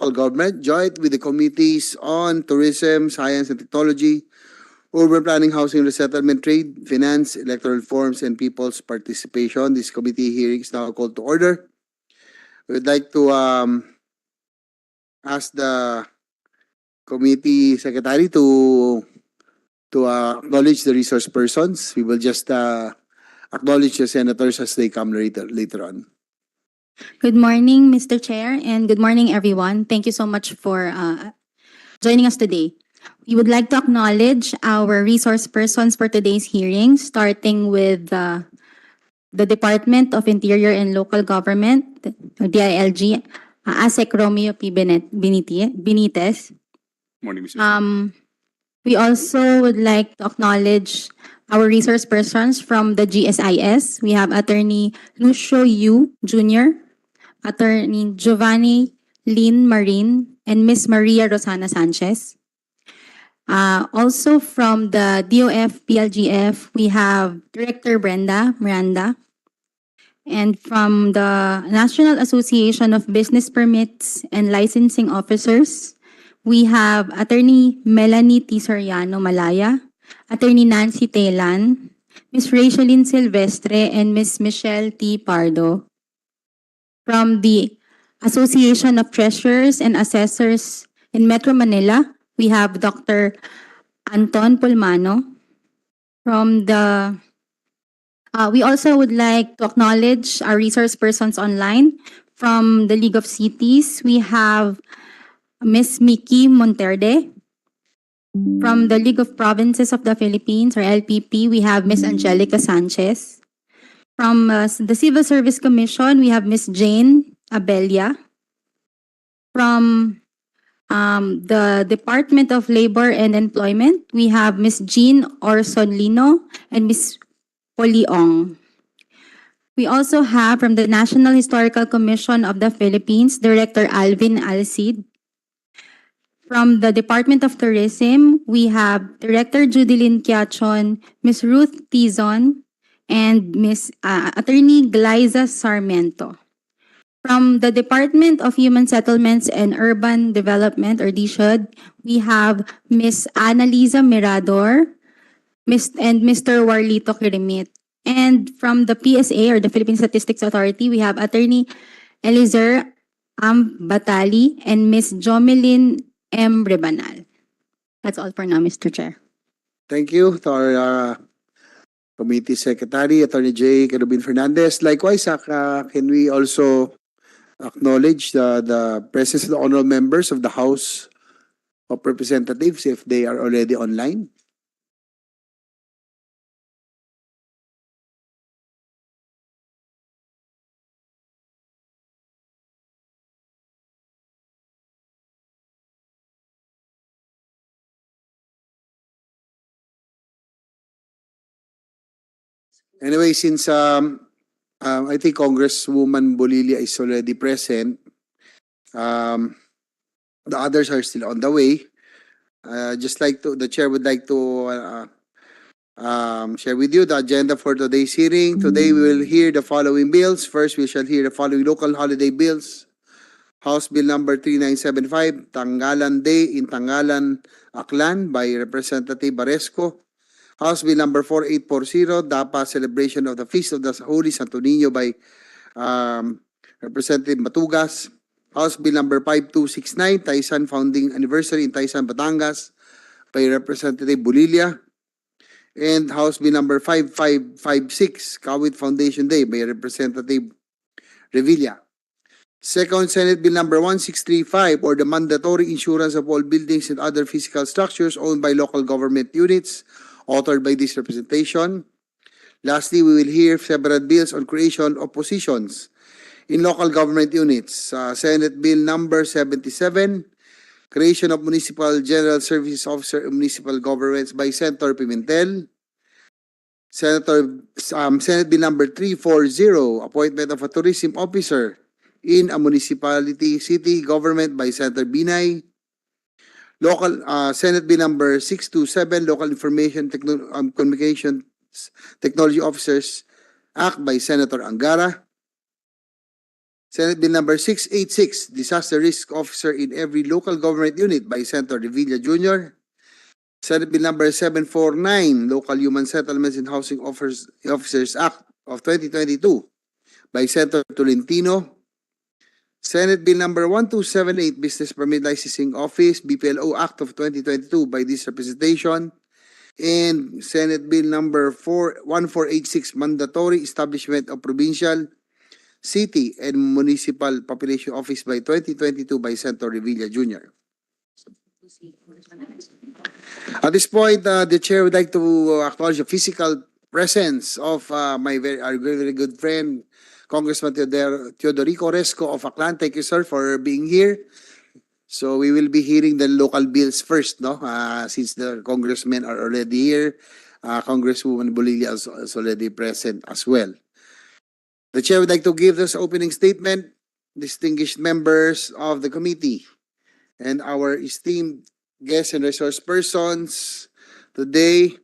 Local Government, joint with the Committees on Tourism, Science and Technology, Urban Planning, Housing, Resettlement, Trade, Finance, Electoral Reforms, and People's Participation. This committee hearing is now called to order. We would like to ask the committee secretary to acknowledge the resource persons. We will just acknowledge the senators as they come later on. Good morning, Mr. Chair, and good morning, everyone. Thank you so much for joining us today. We would like to acknowledge our resource persons for today's hearing, starting with the Department of Interior and Local Government, or DILG, ASEC Romeo P. Benitez. Morning, Mr. We also would like to acknowledge our resource persons from the GSIS. We have Attorney Lucio Yu Jr., Attorney Giovanni Lynn Marin, and Miss Maria Rosana Sanchez. Also from the DOF PLGF, we have Director Brenda Miranda. And from the National Association of Business Permits and Licensing Officers, we have Attorney Melanie T. Soriano Malaya, Attorney Nancy Telan, Miss Rachelyn Silvestre, and Miss Michelle T. Pardo. From the Association of Treasurers and Assessors in Metro Manila, we have Dr. Anton Pulmano. From the we also would like to acknowledge our resource persons online. From the League of Cities, we have Miss Mickey Monterde. From the League of Provinces of the Philippines, or LPP, we have Miss Angelica Sanchez. From the Civil Service Commission, we have Miss Jane Abelia. From the Department of Labor and Employment, we have Miss Jean Orsolino and Miss Poliong. We also have from the National Historical Commission of the Philippines, Director Alvin Alcid. From the Department of Tourism, we have Director Judilyn Quiachon, Miss Ruth Tizon, and Miss Attorney Glyza Sarmiento. From the Department of Human Settlements and Urban Development, or DSHUD, we have Miss Annalisa Mirador, and Mr. Warlito Kirimit. And from the PSA, or the Philippine Statistics Authority, we have Attorney Elizer Batali and Miss Jomelyn M. Rebanal. That's all for now, Mr. Chair. Thank you to our Committee Secretary, Attorney J. Kerubin Fernandez. Likewise, can we also acknowledge the presence of the honorable members of the House of Representatives if they are already online? Anyway, since I think Congresswoman Bolilia is already present, the others are still on the way. The chair would like to share with you the agenda for today's hearing. Today we will hear the following bills. First, we shall hear the following local holiday bills. House Bill number 3975, Tanggalan Day in Tanggalan, Aklan by Representative Haresco. House Bill number 4840, DAPA Celebration of the Feast of the Holy Santo Niño by Representative Matugas. House Bill number 5269, Taisan Founding Anniversary in Taisan, Batangas by Representative Bolilia. And House Bill number 5556, Kawit Foundation Day by Representative Revilla. Second, Senate Bill number 1635, or the mandatory insurance of all buildings and other physical structures owned by local government units, authored by this representation. Lastly, we will hear several bills on creation of positions in local government units. Senate Bill number 77, creation of Municipal General Services Officer in Municipal Governments by Senator Pimentel. Senate Bill number 340, appointment of a tourism officer in a municipality city government by Senator Binay. Senate Bill number 627, Local Information Communications Technology Officers Act by Senator Angara. Senate Bill number 686, Disaster Risk Officer in Every Local Government Unit by Senator Revilla Jr. Senate Bill number 749, Local Human Settlements and Housing Officers Act of 2022 by Senator Tolentino. Senate Bill number 1278, Business Permit Licensing Office, BPLO Act of 2022 by this representation. And Senate Bill number 1486, Mandatory Establishment of Provincial, City, and Municipal Population Office by 2022 by Senator Revilla Jr. At this point, the Chair would like to acknowledge the physical presence of our very good friend, Congressman Teodorico Haresco of Aklan. Thank you, sir, for being here. So we will be hearing the local bills first, no? Since the congressmen are already here, Congresswoman Bolilia is already present as well. The Chair would like to give this opening statement, distinguished members of the committee, and our esteemed guests and resource persons. Today,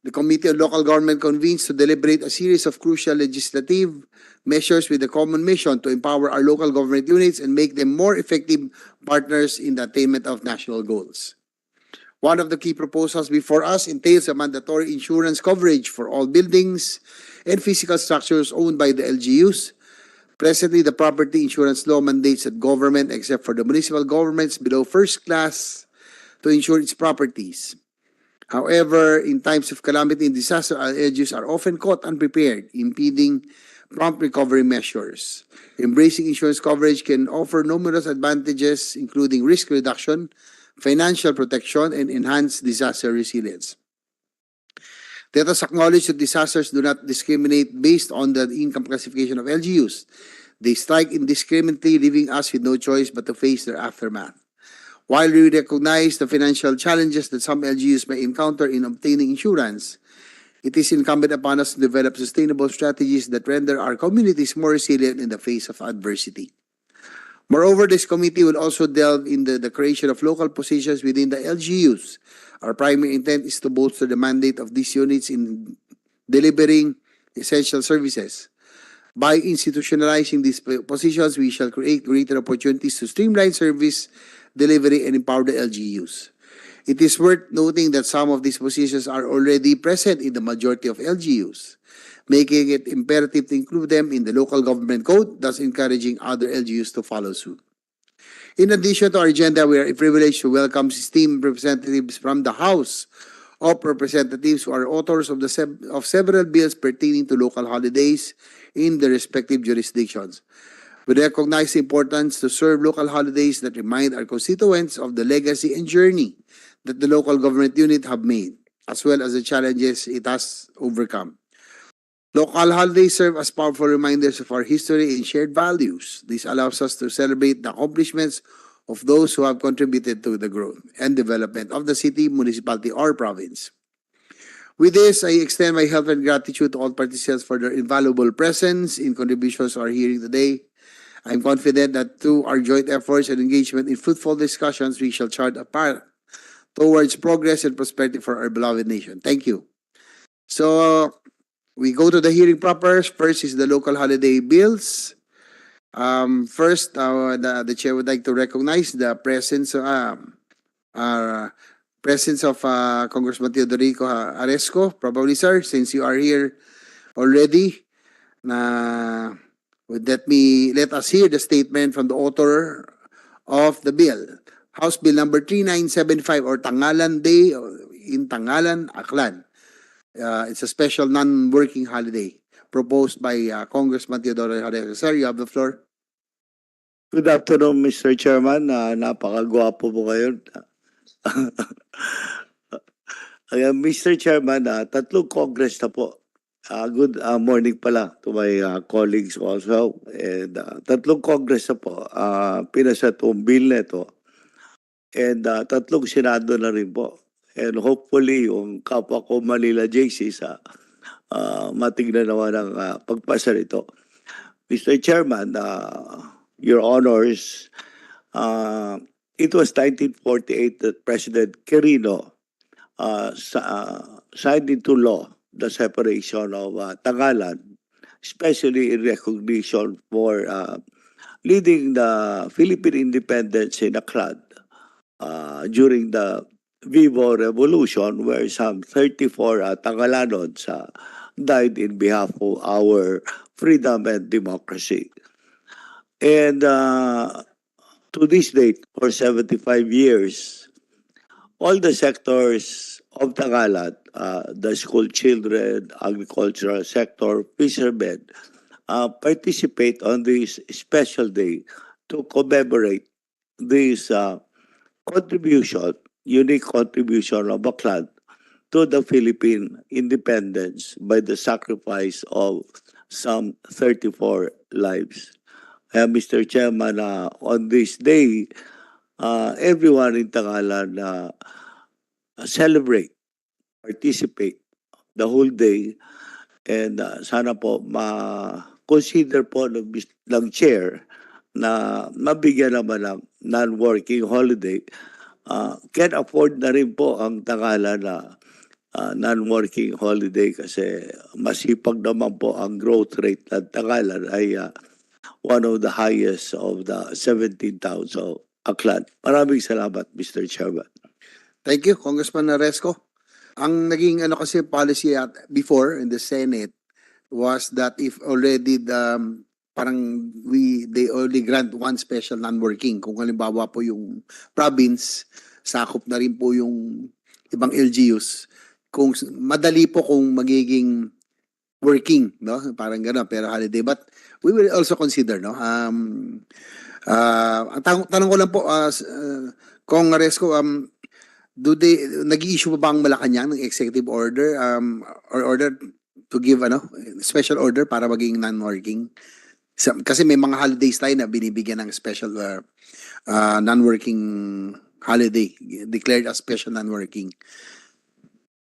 the Committee on Local Government convenes to deliberate a series of crucial legislative measures with the common mission to empower our local government units and make them more effective partners in the attainment of national goals. One of the key proposals before us entails a mandatory insurance coverage for all buildings and physical structures owned by the LGUs. Presently, the property insurance law mandates that government, except for the municipal governments below first class, to insure its properties. However, in times of calamity and disaster, our LGUs are often caught unprepared, impeding prompt recovery measures. Embracing insurance coverage can offer numerous advantages, including risk reduction, financial protection, and enhanced disaster resilience. Let us acknowledge that disasters do not discriminate based on the income classification of LGUs. They strike indiscriminately, leaving us with no choice but to face their aftermath. While we recognize the financial challenges that some LGUs may encounter in obtaining insurance, it is incumbent upon us to develop sustainable strategies that render our communities more resilient in the face of adversity. Moreover, this committee will also delve into the creation of local positions within the LGUs. Our primary intent is to bolster the mandate of these units in delivering essential services. By institutionalizing these positions, we shall create greater opportunities to streamline service delivery and empower the LGUs. It is worth noting that some of these positions are already present in the majority of LGUs, making it imperative to include them in the local government code, thus encouraging other LGUs to follow suit. In addition to our agenda, we are privileged to welcome esteemed representatives from the House of Representatives who are authors of several bills pertaining to local holidays in the respective jurisdictions. We recognize the importance to serve local holidays that remind our constituents of the legacy and journey that the local government unit have made, as well as the challenges it has overcome. Local holidays serve as powerful reminders of our history and shared values. This allows us to celebrate the accomplishments of those who have contributed to the growth and development of the city, municipality, or province. With this, I extend my heartfelt gratitude to all participants for their invaluable presence in contributions to our hearing today. I am confident that through our joint efforts and engagement in fruitful discussions, we shall chart a path towards progress and prosperity for our beloved nation. Thank you. So, we go to the hearing proper. First is the local holiday bills. First, the chair would like to recognize the presence of Congressman Teodorico Haresco. Probably, sir, since you are here already, let us hear the statement from the author of the bill. House Bill number 3975 or Tangalan Day in Tangalan, Aklan. It's a special non-working holiday proposed by Congressman Teodoro Haresco. Sir, you have the floor. Good afternoon, Mr. Chairman. Napakagwapo po kayo. Mr. Chairman, tatlong Congress na po. Good morning pala to my colleagues also. And tatlong Congress na po. Pinasa itong bill na ito. And tatlong Senado na rin po. And hopefully, yung kapwa ko Manila JC matignan naman ang pagpasa nito. Mr. Chairman, Your Honors, it was 1948 that President Quirino signed into law the separation of Tangalan, especially in recognition for leading the Philippine independence in Aklan during the Vivo Revolution, where some 34 Tagalanons died in behalf of our freedom and democracy. And to this date, for 75 years, all the sectors of Tagalan, the school children, agricultural sector, fishermen, participate on this special day to commemorate this contribution, unique contribution of Aklan to the Philippine independence by the sacrifice of some 34 lives. Mr. Chairman, on this day, everyone in Tagalan celebrate, participate the whole day, and sana po ma-consider po ng chair na mabigyan naman ng non-working holiday. Can afford na rin po ang Tagalan na non-working holiday kasi masipag naman po ang growth rate ng Tagalan ay one of the highest of the 17,000 Aklan. Maraming salamat, Mr. Chairman. Thank you, Congressman Haresco. Ang naging kasi policy before in the Senate was that if already they only grant one special non-working. Kung halimbawa po yung province, sakop na rin po yung ibang LGUs. Kung madali po kung magiging working, no? Parang gano'n, pero holiday. But we will also consider, no? Ang tanong ko lang po, Kong Haresco, nag-i-issue pa ba ang Malacanang ng executive order or order to give special order para maging non-working? Kasi may mga holidays tayo na binibigyan ng special non-working holiday, declared as special non-working.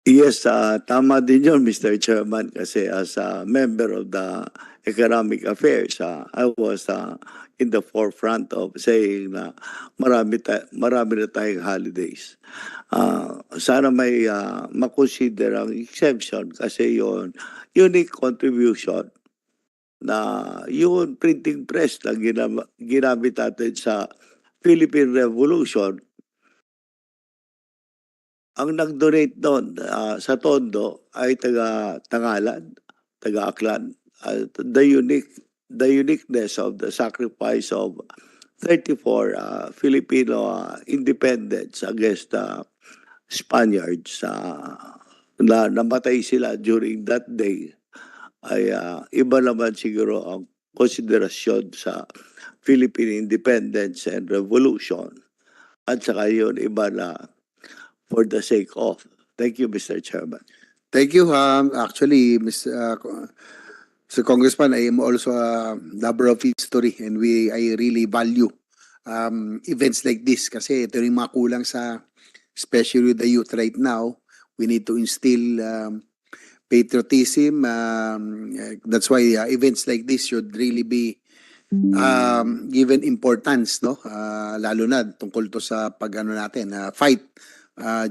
Yes, tama din yun, Mr. Chairman, kasi as a member of the Economic Affairs, I was in the forefront of saying na marami na tayong holidays. Sana may makonsider ang exemption kasi yun, unique contribution na yung printing press na ginamit natin sa Philippine Revolution. Ang nag-donate doon sa Tondo ay taga-Tangalan, taga-Aklan. The uniqueness of the sacrifice of 34 Filipino independents against the Spaniards na namatay sila during that day ay iba naman siguro ang konsiderasyon sa Philippine independence and revolution. At saka yun, iba na for the sake of. Thank you, Mr. Chairman. Thank you. Actually, Mr. Congressman, I am also a lover of history and I really value events like this kasi ito yung mga kulang sa, especially with the youth right now. We need to instill patriotism. That's why events like this should really be given importance, no? Lalo na tungkol to sa fight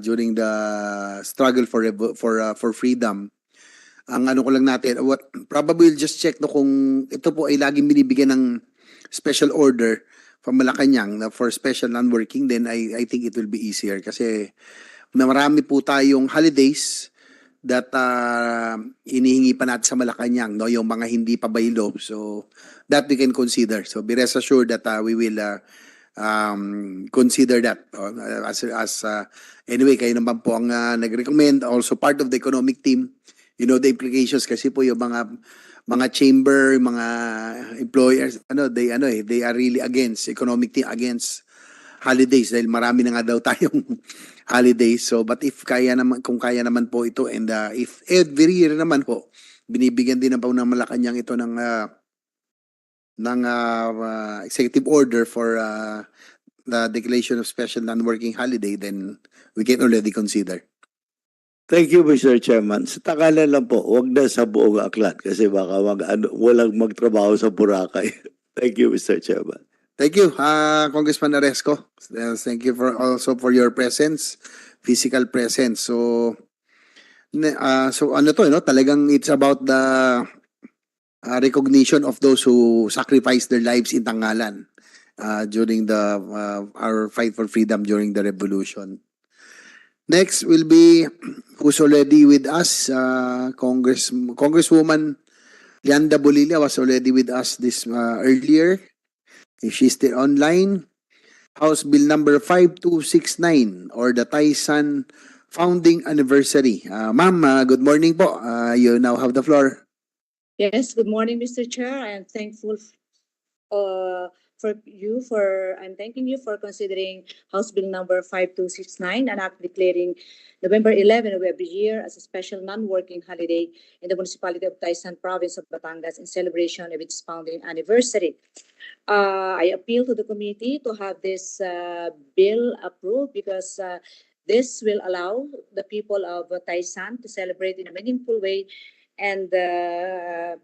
during the struggle for freedom. Ang ko lang natin, probably we'll just check kung ito po ay laging binibigyan ng special order from Malacanang for special non-working, then I think it will be easier kasi marami po tayong holidays that inihingi pa natin sa Malacanang, no? Yung mga hindi pa baylo. So that we can consider. So be rest assured that we will consider that anyway, kayo naman po ang nag-recommend, also part of the economic team. You know the implications kasi po yung mga chamber, mga employers, they are really against economic team, against holidays dahil marami na nga daw tayong holidays. So but if kaya naman, kung kaya naman po ito, and if every year naman po binibigyan din po ng Malacanang ito ng executive order for the declaration of special non-working holiday, then we can already consider. Thank you, Mr. Chairman. Sa Tagalan lang po, wag na sa buong Aklan kasi baka walang magtrabaho sa Boracay. Thank you, Mr. Chairman. Thank you, Congressman Haresco. Thank you also for your presence, physical presence. So talagang it's about the recognition of those who sacrificed their lives in Tangalan during our fight for freedom during the revolution. Next will be who's already with us, Congresswoman Lianda Bolilia was already with us this earlier. If she's still online, House Bill number 5269 or the Taisan founding anniversary. Ma'am, good morning po. You now have the floor. Yes, good morning, Mr. Chair. I am thankful I'm thanking you for considering House Bill number 5269, an act declaring November 11 of every year as a special non-working holiday in the municipality of Taisan, province of Batangas, in celebration of its founding anniversary. I appeal to the committee to have this bill approved because this will allow the people of Taisan to celebrate in a meaningful way and the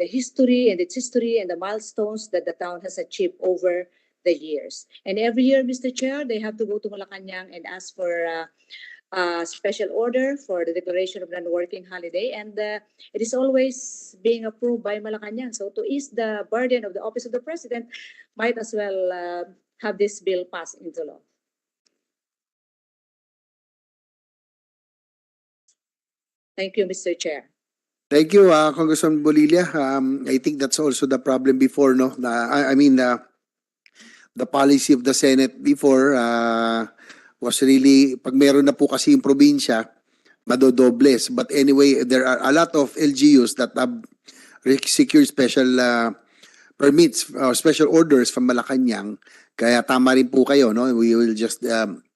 history and the milestones that the town has achieved over the years. And every year, Mr. Chair, they have to go to Malacanang and ask for a special order for the declaration of non-working holiday, and it is always being approved by Malacanang. So to ease the burden of the Office of the President, might as well have this bill passed into law. Thank you, Mr. Chair. Thank you, Congressman Bolilia. I think that's also the problem before, no? The policy of the Senate before was really, pag meron na po kasi yung probinsya, madodobles. But anyway, there are a lot of LGUs that have secured special permits or special orders from Malacanang. Kaya tama rin po kayo, no? We will just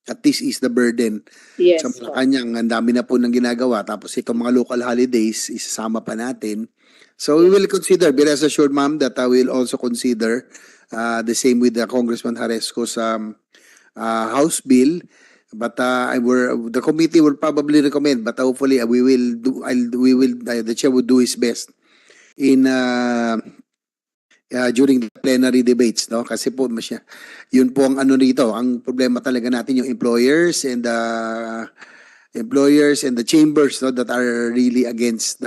at least ease the burden. Yes. Sa Malacanang, ang dami na po ng ginagawa. Tapos itong mga local holidays, isasama pa natin. So we will consider, be rest assured, ma'am, that I will also consider the same with the Congressman Haresco's House bill. But the committee will probably recommend, but hopefully the chair will do his best in during the plenary debates, no? Kasi po yun po ang ano rito, ang problema talaga natin yung employers and the chambers, no, that are really against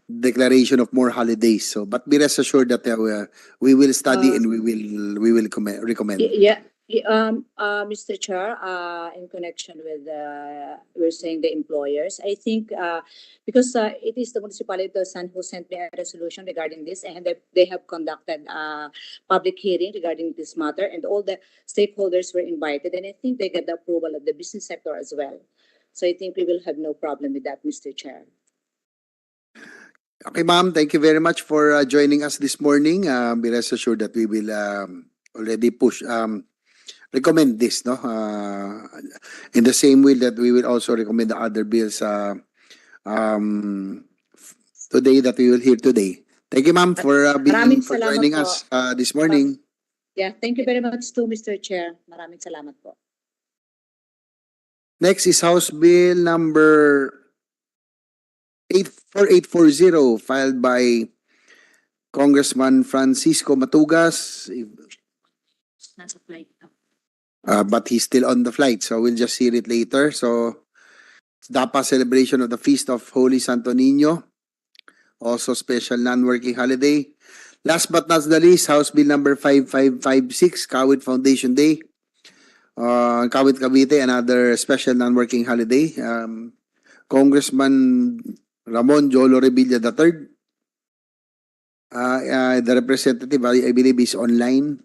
declaration of more holidays. So, but be rest assured that we will study and we will recommend. Yeah, Mr. Chair, in connection with we're saying the employers, I think because it is the municipality of San who sent me a resolution regarding this, and they have conducted a public hearing regarding this matter, and all the stakeholders were invited, and I think they got the approval of the business sector as well. So I think we will have no problem with that, Mr. Chair. Okay, ma'am, thank you very much for joining us this morning. Be rest assured that we will already recommend this, no? In the same way that we will also recommend the other bills today that we will hear today. Thank you, ma'am, for joining us this morning. Yeah, thank you very much too, Mr. Chair. Maraming salamat po. Next is House Bill number 4840, filed by Congressman Francisco Matugas. Nasa flight. But he's still on the flight, so we'll just hear it later. So, it's DAPA celebration of the Feast of Holy Santo Niño, also special non-working holiday. Last but not the least, House Bill number 5556, Kawit Foundation Day. Kawit Cavite, another special non-working holiday. Congressman Ramon Jolo Revilla III. The representative, I believe, is online.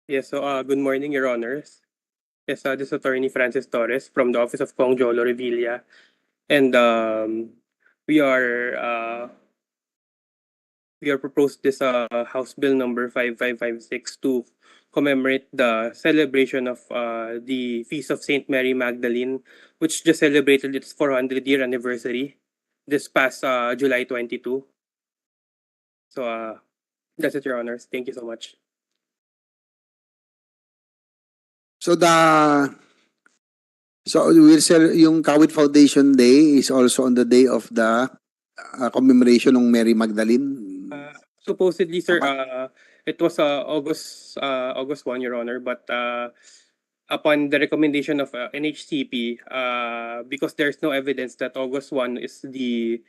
Yes, so good morning, Your Honors. Yes, this is Attorney Francis Torres from the Office of Cong Jolo Revilla. And we are proposed this House Bill number 5556 to commemorate the celebration of the Feast of Saint Mary Magdalene, which just celebrated its 400-year anniversary this past July 22. So that's it, Your Honors. Thank you so much. So we'll sell yung Kawit Foundation Day is also on the day of the commemoration ng Mary Magdalene. Supposedly, sir, it was August 1, Your Honor, but upon the recommendation of NHCP, because there's no evidence that August 1 is the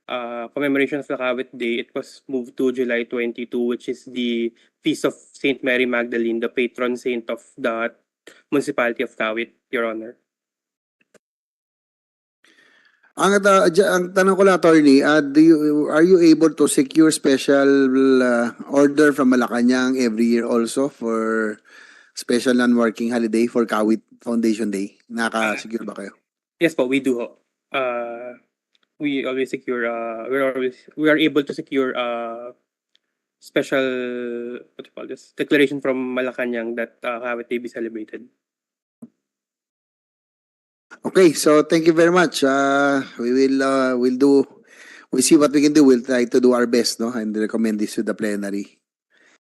commemoration of the Kawit Day, it was moved to July 22, which is the feast of Saint Mary Magdalene, the patron saint of the municipality of Kawit, Your Honor. Ang tanong ko lang, attorney, are you able to secure special order from Malacanang every year also for special non-working holiday for Kawit Foundation Day? Naka-secure ba kayo? Yes po, we do ho. We always secure, we are able to secure special, what do you call this, declaration from Malacanang that Kawit Day be celebrated. Okay, so thank you very much. We'll see what we can do. We'll try to do our best, no, and recommend this to the plenary.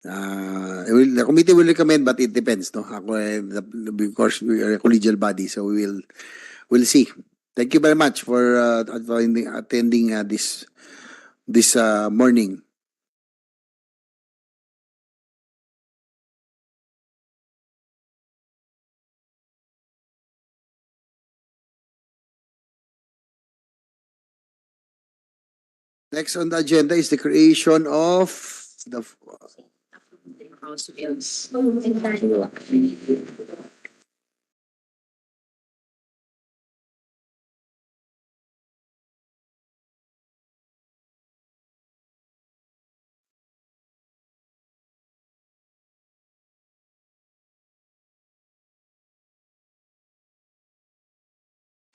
The committee will recommend, but it depends, no. Of course, we are a collegial body, so we'll see. Thank you very much for attending this morning. Next on the agenda is the creation of the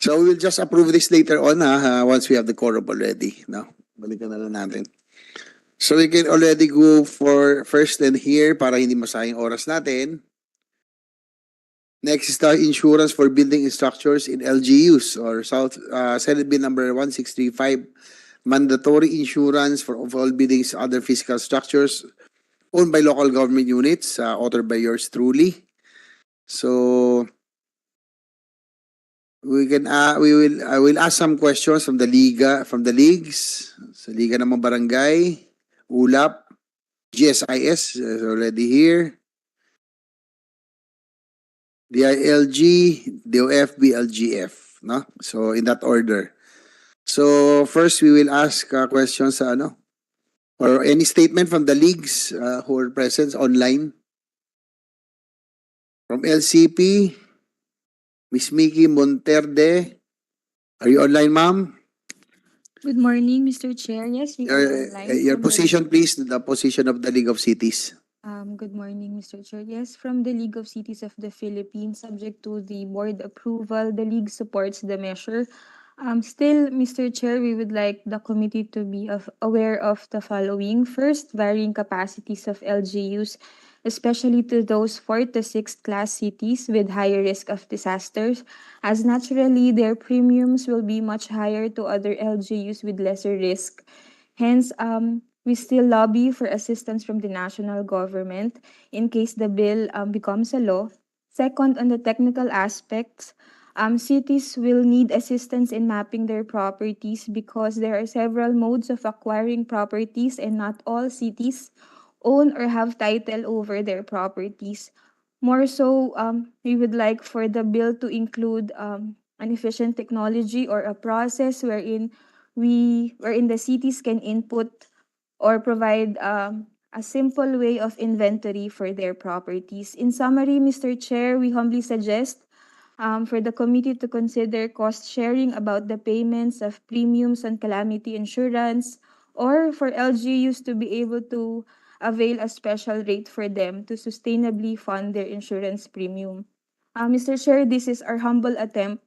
So we will just approve this later on once we have the quorum already. No? Balikan na lang natin. So we can already go for first and here para hindi masayang oras natin. Next is the insurance for building structures in LGUs or Senate Bill number 1635, mandatory insurance for all buildings, other physical structures owned by local government units, authored by yours truly. So I will ask some questions from the leagues. Sa Liga ng mga Barangay, ULAP, GSIS is already here. DILG, DOF, BLGF, no? So in that order. So first we will ask questions sa or any statement from the leagues who are present online. From LCP, Miss Mickey Monterde. Are you online, ma'am? Good morning, Mr. Chair. Yes, we are online. Your from the- position, please, the position of the League of Cities. Good morning, Mr. Chair. Yes, from the League of Cities of the Philippines, subject to the board approval, the League supports the measure. Still, Mr. Chair, we would like the committee to be aware of the following. First, varying capacities of LGUs, especially to those 4th to 6th class cities with higher risk of disasters, as naturally their premiums will be much higher to other LGUs with lesser risk. Hence, we still lobby for assistance from the national government in case the bill becomes a law. Second, on the technical aspects, cities will need assistance in mapping their properties because there are several modes of acquiring properties and not all cities own or have title over their properties. More so, we would like for the bill to include an efficient technology or a process wherein the cities can input or provide a simple way of inventory for their properties. In summary, Mr. Chair, we humbly suggest for the committee to consider cost sharing about the payments of premiums on calamity insurance, or for LGUs to be able to avail a special rate for them to sustainably fund their insurance premium. Mr. Chair, this is our humble attempt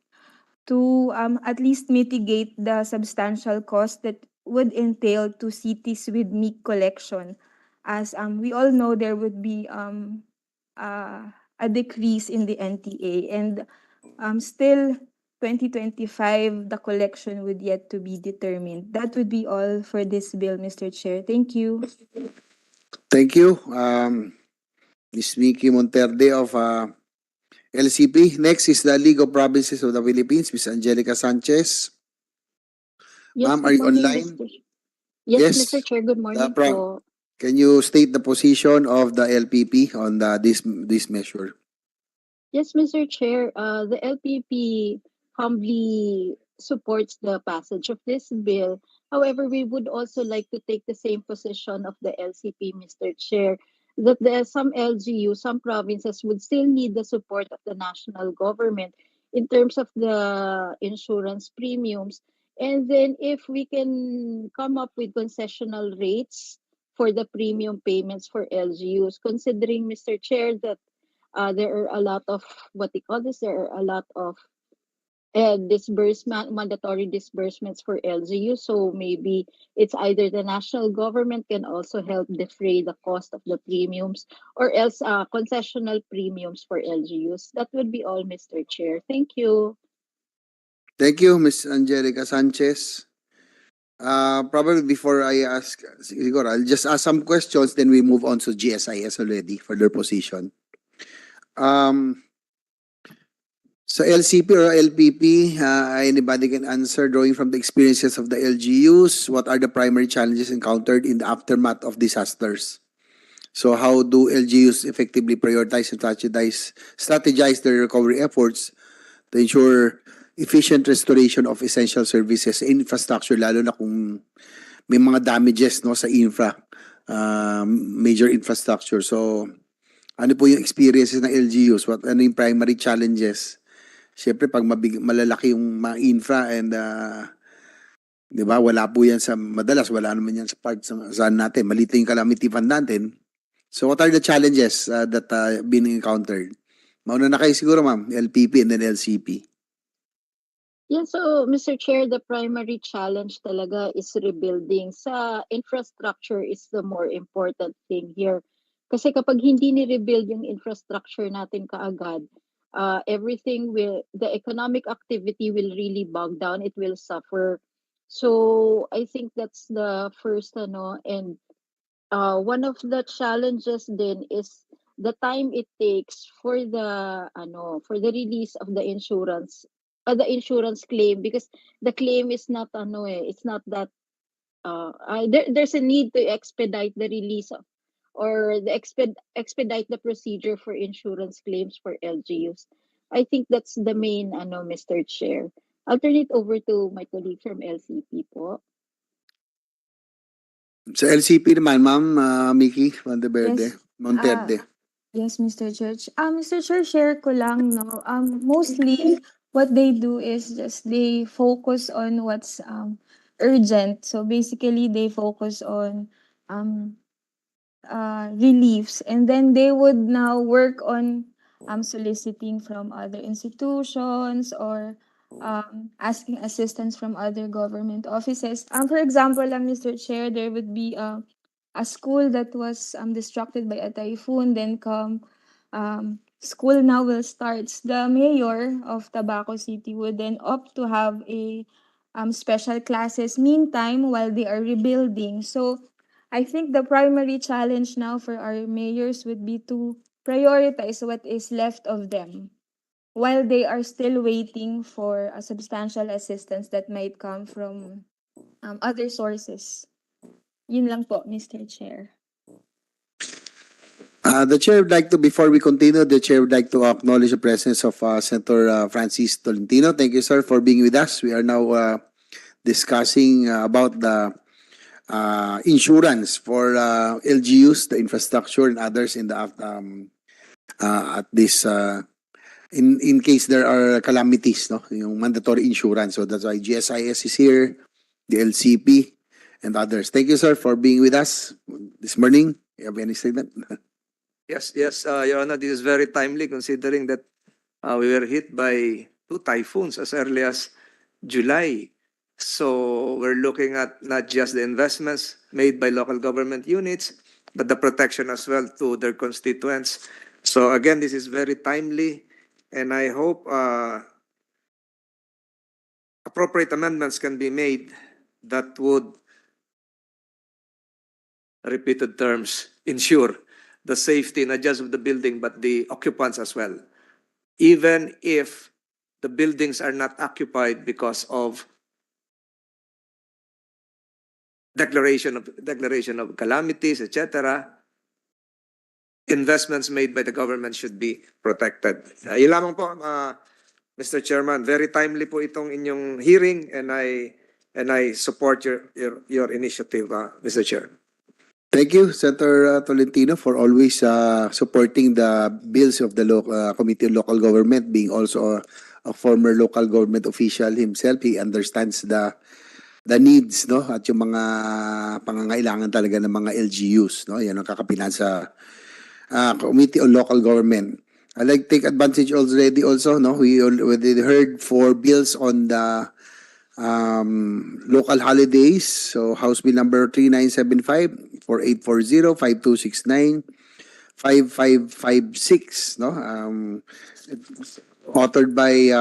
to at least mitigate the substantial cost that would entail to cities with meek collection. As we all know, there would be a decrease in the NTA, and still 2025, the collection would yet to be determined. That would be all for this bill, Mr. Chair. Thank you. Thank you, Ms. Mickey Monterde of LCP. Next is the League of Provinces of the Philippines, Ms. Angelica Sanchez. Ma'am, are you online? Yes, Yes. Mr. Chair, good morning po. Can you state the position of the LPP on this measure? Yes, Mr. Chair, the LPP humbly supports the passage of this bill However, we would also like to take the same position of the LCP, Mr. Chair, that there are some LGU, some provinces would still need the support of the national government in terms of the insurance premiums. And then if we can come up with concessional rates for the premium payments for LGUs, considering, Mr. Chair, that there are a lot of what they call this, there are a lot of mandatory disbursements for LGU. So maybe it's either the national government can also help defray the cost of the premiums, or else concessional premiums for LGUs. That would be all, Mr. Chair. Thank you. Thank you, Ms. Angelica Sanchez. Probably before I ask, siguro, I'll just ask some questions, then we move on to GSIS already for their position. So LCP or LPP, anybody can answer, drawing from the experiences of the LGUs, what are the primary challenges encountered in the aftermath of disasters? So how do LGUs effectively prioritize and strategize their recovery efforts to ensure efficient restoration of essential services and infrastructure, lalo na kung may mga damages, no, sa infra, major infrastructure. So ano po yung experiences ng LGUs? Ano yung primary challenges? Siyempre, pag malalaki yung mga infra and di ba, wala po yan madalas wala naman yan sa parts saan natin. Maliit yung calamity fund natin. So what are the challenges that been encountered? Mauna na kayo siguro, ma'am, LPP and then LCP. Yeah, so Mr. Chair, the primary challenge talaga is rebuilding. Sa infrastructure is the more important thing here. Kasi kapag hindi ni-rebuild yung infrastructure natin kaagad, the economic activity will really bog down, it will suffer. So I think that's the first, and one of the challenges then is the time it takes for the release of the insurance claim, because the claim is not it's not that there's a need to expedite the release of, or expedite the procedure for insurance claims for LGUs. I think that's the main Mr. Chair. I'll turn it over to my colleague from LCP po. Sa LCP naman, ma'am, Mickey Monteverde. Yes. Yes, Mr. Chair. Mr. Chair, share ko lang, no. Mostly what they do is just they focus on what's urgent. So basically they focus on reliefs, and then they would now work on soliciting from other institutions, or asking assistance from other government offices. For example, Mr. Chair, there would be a school that was destructed by a typhoon, then school now will start. The mayor of Tabaco City would then opt to have a special classes meantime while they are rebuilding. So I think the primary challenge now for our mayors would be to prioritize what is left of them while they are still waiting for a substantial assistance that might come from other sources. Yun lang po, Mr. Chair. The chair would like to, before we continue, the chair would like to acknowledge the presence of Senator Francis Tolentino. Thank you, sir, for being with us. We are now discussing about the insurance for LGUs, the infrastructure, and others in the at this in case there are calamities, no, yung mandatory insurance. So that's why GSIS is here, the LCP, and others. Thank you, sir, for being with us this morning. You have any statement? Yes, Your Honor, this is very timely considering that we were hit by 2 typhoons as early as July. So we're looking at not just the investments made by local government units, but the protection as well to their constituents. So again, this is very timely, and I hope appropriate amendments can be made that would, repeated terms, ensure the safety not just of the building but the occupants as well, even if the buildings are not occupied because of declaration of calamities, etc. Investments made by the government should be protected. Yun lamang po, Mr. Chairman. Very timely po itong inyong hearing, and I and I support your initiative, Mr. Chair. Thank you, Senator Tolentino, for always supporting the bills of the Committee on Local Government, being also a former local government official himself. He understands the needs, no, at yung mga pangangailangan talaga ng mga LGUs, no. Yan ang kakapilan sa Committee on Local Government. I like take advantage already also, no. We already heard 4 bills on the local holidays. So House Bill number 3975, 4840, 5269, 5556, no? Authored by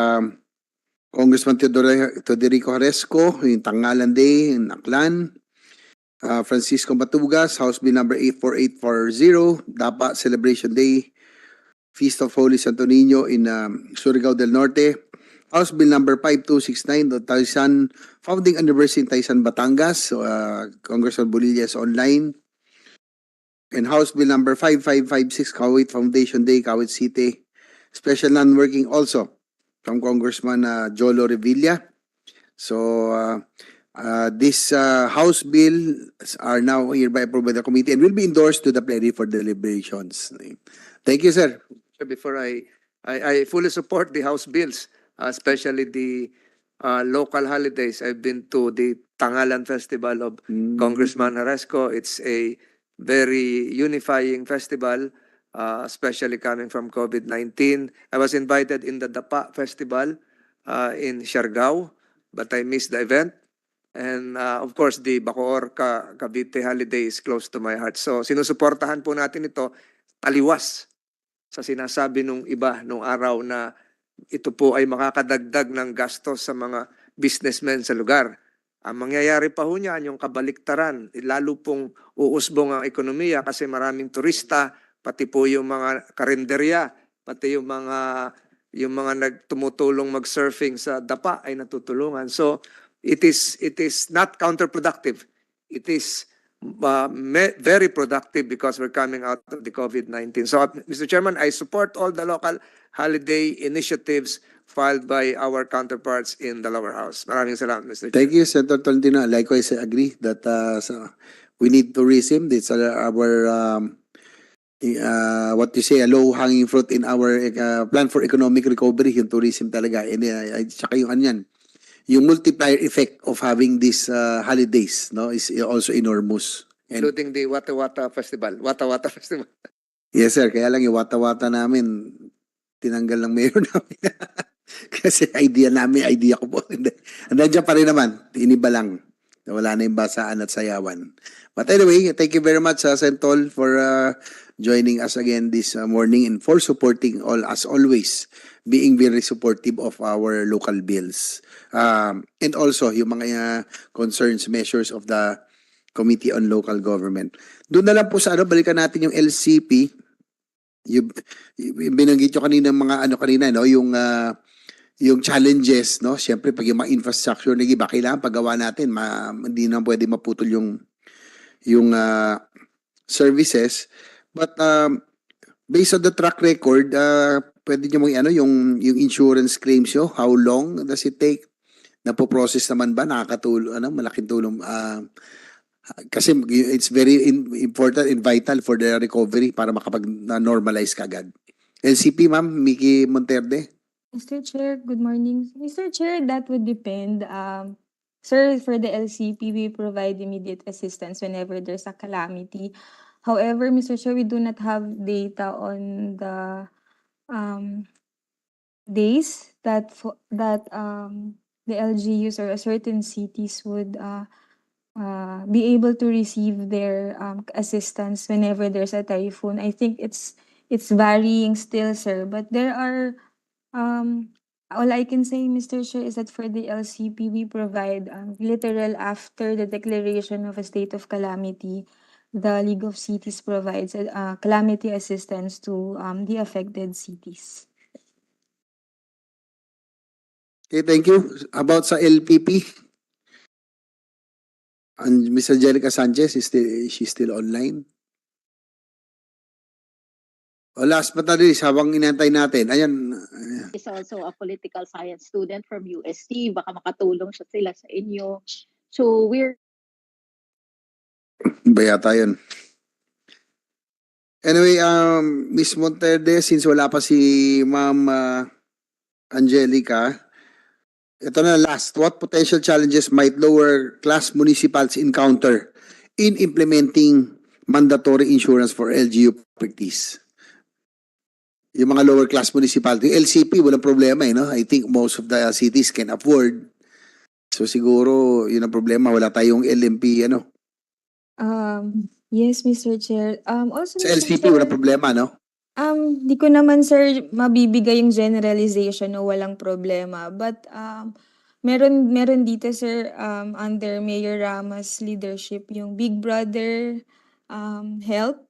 Congressman Teodorico Haresco, yung Tangalan Day, yung Aklan. Francisco Matugas, House Bill number 84840, Dapa Celebration Day, Feast of Holy Santo Niño in Surigao del Norte. House Bill number 5269, the Taisan Founding Anniversary in Taisan, Batangas. So, Congressman Bolilia is online. And House Bill number 5556, Kawit Foundation Day, Kawit City. Special non-working also from Congressman Jolo Revilla. So, this House bills are now hereby approved by the committee and will be endorsed to the plenary for deliberations. Thank you, sir. Before I fully support the House bills, especially the local holidays. I've been to the Tangalan Festival of Congressman Haresco. It's a very unifying festival, especially coming from COVID-19. I was invited in the Dapa Festival in Siargao, but I missed the event. And of course, the Bacoor Cavite holiday is close to my heart. So sinusuportahan po natin ito taliwas sa sinasabi nung iba nung araw na ito po ay makakadagdag ng gastos sa mga businessmen sa lugar. Ang mangyayari pa ho niyan, yung kabaliktaran, lalo pong uusbong ang ekonomiya kasi maraming turista, pati po yung mga karinderya, pati yung mga nagtumutulong mag-surfing sa Dapa ay natutulungan. So it is not counterproductive. It is very productive because we're coming out of the COVID-19. So, Mr. Chairman, I support all the local holiday initiatives filed by our counterparts in the lower house. Maraming salamat, Mr. Chairman. Thank you, Senator Tolentino. Likewise, I agree that we need tourism. It's our what you say, a low-hanging fruit in our plan for economic recovery, yung tourism talaga. And saka yung anyan, yung multiplier effect of having these holidays, no, is also enormous. And, Including the Wata Wata Festival. Wata Wata Festival. yes, sir. Kaya lang yung wata-wata namin, tinanggal ng mayor namin. Kasi idea ko po. Nandiyan pa rin naman. Iniba lang. Wala na yung basaan at sayawan. But anyway, thank you very much, Sentol, for joining us again this morning and for supporting as always, being very supportive of our local bills. And also, yung mga concerns, measures of the Committee on Local Government. Doon na lang po sa balikan natin yung LCP. Yung binanggit nyo kanina mga kanina, no, yung challenges, no. Siyempre pag yung mga infrastructure na iba kailangan paggawa natin, hindi na pwede maputol yung services. But based on the track record, pwede nyo yung insurance claims nyo, how long does it take? Napo-process naman ba? Nakakatulong, malaking tulong. Kasi it's very important and vital for the recovery para makapag-normalize kagad. LCP, Ma'am Mickey Monterde. Mr. Chair, good morning. Mr. Chair, that would depend. Sir, for the LCP, we provide immediate assistance whenever there's a calamity. However, Mr. Chair, we do not have data on the days that the LGUs or certain cities would be able to receive their assistance whenever there's a typhoon. I think it's varying still, sir. But there are all I can say, Mr. Chair, is that for the LCP, we provide literal after the declaration of a state of calamity. The League of Cities provides calamity assistance to the affected cities. Okay, thank you. About sa LPP, and Ms. Angelica Sanchez, is she still online? O last but not least, habang inantay natin, ayan, is also a political science student from UST. Baka makatulong siya sila sa inyo. So we're ba yata yun? Anyway, Miss Monterde, since wala pa si Ma'am Angelica, ito na last. What potential challenges might lower class municipalities encounter in implementing mandatory insurance for LGU properties? Yung mga lower class municipality, LCP, walang problema no? I think most of the cities can afford. So siguro, yun ang problema, wala tayong LMP, ano? Yes, Mr. Chair. Also, Sa Mr. LCP, Chair, walang problema, no? di ko naman, sir, mabibigay yung generalization na walang problema. But, meron dito, sir, under Mayor Rama's leadership, yung Big Brother help.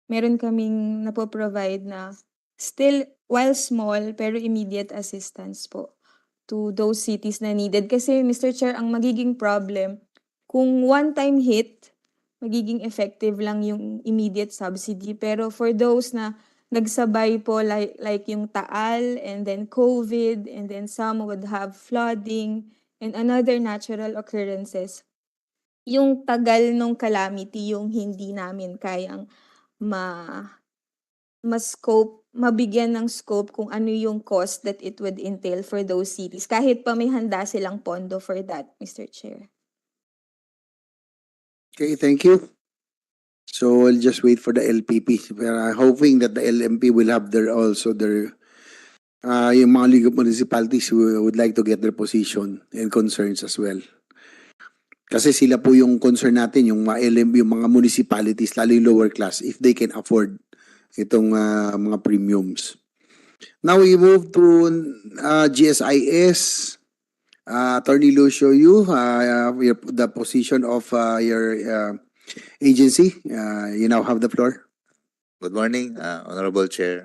Meron kaming napoprovide na still, while small, pero immediate assistance po to those cities na needed. Kasi, Mr. Chair, ang magiging problem, kung one-time hit, magiging effective lang yung immediate subsidy. Pero for those na nagsabay po like yung Taal and then COVID and then some would have flooding and another natural occurrences, yung tagal nung calamity yung hindi namin kayang mabigyan ng scope kung ano yung cost that it would entail for those cities. Kahit pa may handa silang pondo for that, Mr. Chair. Okay, thank you. So we'll just wait for the LPP. We're hoping that the LMP will have their yung mga League of Municipalities who would like to get their position and concerns as well. Kasi sila po yung concern natin, yung mga LMP, yung mga municipalities, lalo yung lower class, if they can afford itong mga premiums. Now we move to GSIS. Attorney Lucio, the position of your agency. You now have the floor. Good morning, Honorable Chair,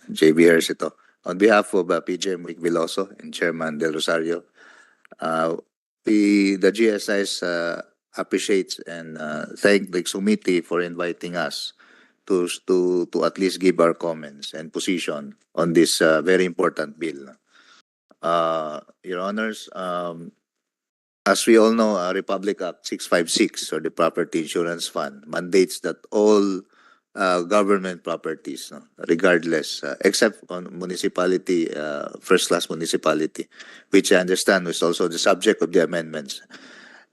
JB Ejercito. On behalf of PJ Mike Veloso and Chairman Del Rosario, the GSIs appreciates and thank the committee for inviting us to at least give our comments and position on this very important bill. Your Honors, as we all know, Republic Act 656, or the Property Insurance Fund, mandates that all government properties, regardless, except on municipality, first-class municipality, which I understand is also the subject of the amendments,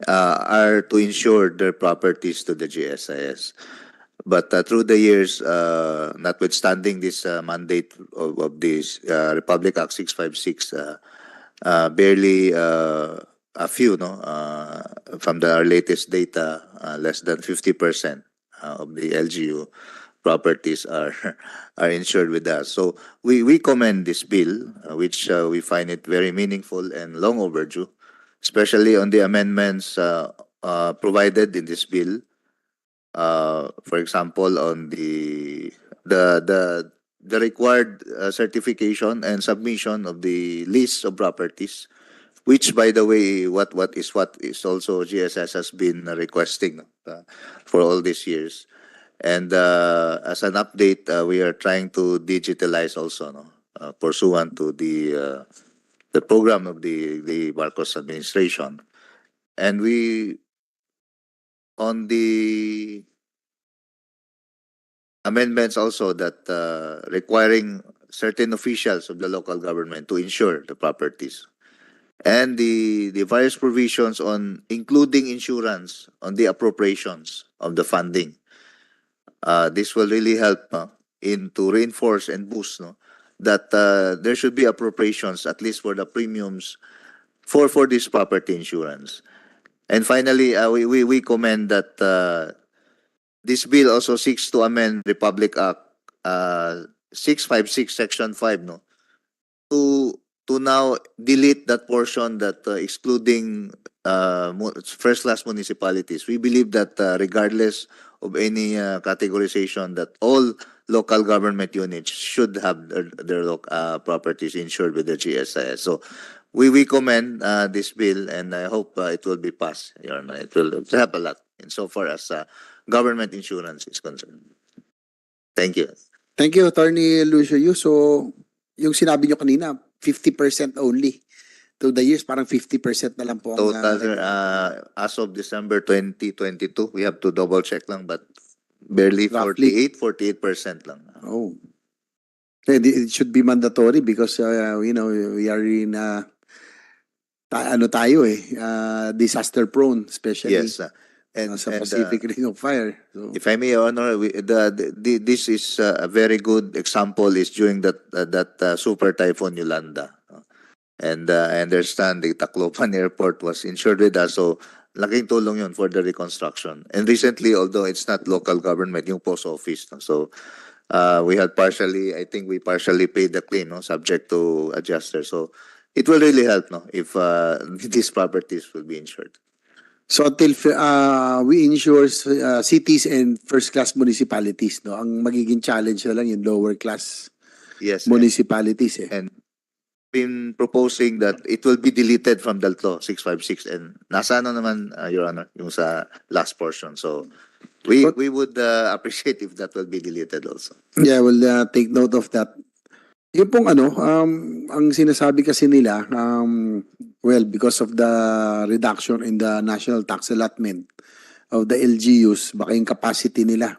are to insure their properties to the GSIS. But through the years, notwithstanding this mandate of this Republic Act 656, barely a few, from our latest data, less than 50% of the LGU properties are insured with us. So we commend this bill, which we find it very meaningful and long overdue, especially on the amendments provided in this bill. For example, on the required certification and submission of the list of properties, which, by the way, what is also GSS has been requesting for all these years. And as an update, we are trying to digitalize also, pursuant to the program of the Marcos administration. And we, on the amendments also that requiring certain officials of the local government to insure the properties, and the various provisions on including insurance on the appropriations of the funding. This will really help to reinforce and boost that there should be appropriations at least for the premiums for this property insurance. And finally, we commend that this bill also seeks to amend Republic Act 656 Section 5 to now delete that portion that excluding first-class municipalities. We believe that regardless of any categorization, that all local government units should have their properties insured with the GSIS. So we commend this bill, and I hope it will be passed. It will help a lot insofar as government insurance is concerned. Thank you. Thank you, Attorney Lucio Yu. So, yung sinabi nyo kanina, 50% only. To the years, parang 50% na lang po ang... Total, sir, as of December 2022, we have to double check lang, but barely Roughly. 48% lang. Oh. It should be mandatory because, you know, we are in, disaster prone, especially Yes, and sa Pacific Ring of Fire. So, if I may, Your Honor, this is a very good example is during that super typhoon Yolanda. And I understand the Tacloban Airport was insured with us, so laking tulong yun for the reconstruction. And recently, although it's not local government, yung post office, no? So we had partially, I think we partially paid the claim, no, subject to adjuster. So it will really help, no, if these properties will be insured. so until we insure cities and first-class municipalities, no, ang magiging challenge na lang yung lower-class Yes, municipalities. and been proposing that it will be deleted from the law 656, and nasa ano naman, Your Honor, yung sa last portion. So we would appreciate if that will be deleted also. Yeah, we'll take note of that. Yung pong ang sinasabi kasi nila, well, because of the reduction in the national tax allotment of the LGUs, baka yung capacity nila.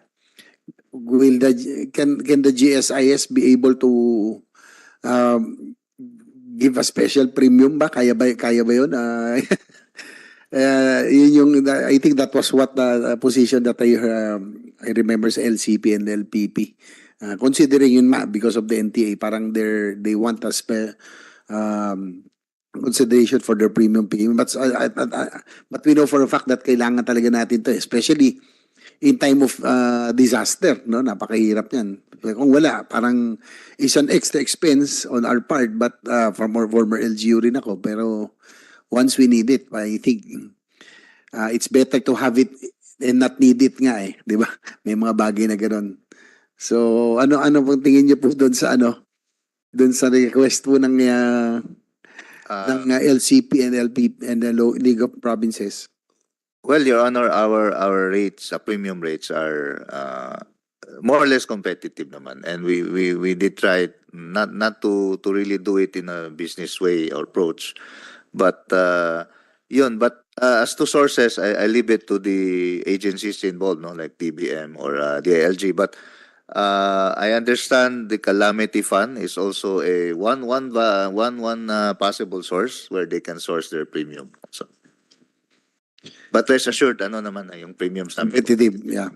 Can the GSIS be able to give a special premium ba? Kaya ba yun? Yun yung, I think that was what the position that I remember sa LCP and LPP. Considering yun because of the NTA, parang they want a consideration for their premium payment. But we know for a fact that kailangan talaga natin to, especially in time of disaster, no? Napakahirap yan. Kung wala, parang is an extra expense on our part, but from our former LGU rin ako. Pero once we need it, I think it's better to have it and not need it nga eh. Di ba? May mga bagay na gano'n. So, ano pong tingin niyo po doon sa doon sa request po ng LCP and LP and the League of Provinces? Well, Your Honor, our rates, premium rates are more or less competitive naman, and we did try not to really do it in a business way or approach, but yun. But as to sources, I leave it to the agencies involved, no, like TBM or the LG. But I understand the calamity fund is also a one possible source where they can source their premium. So, but rest assured, ano naman yung premiums namin. Competitive, yeah.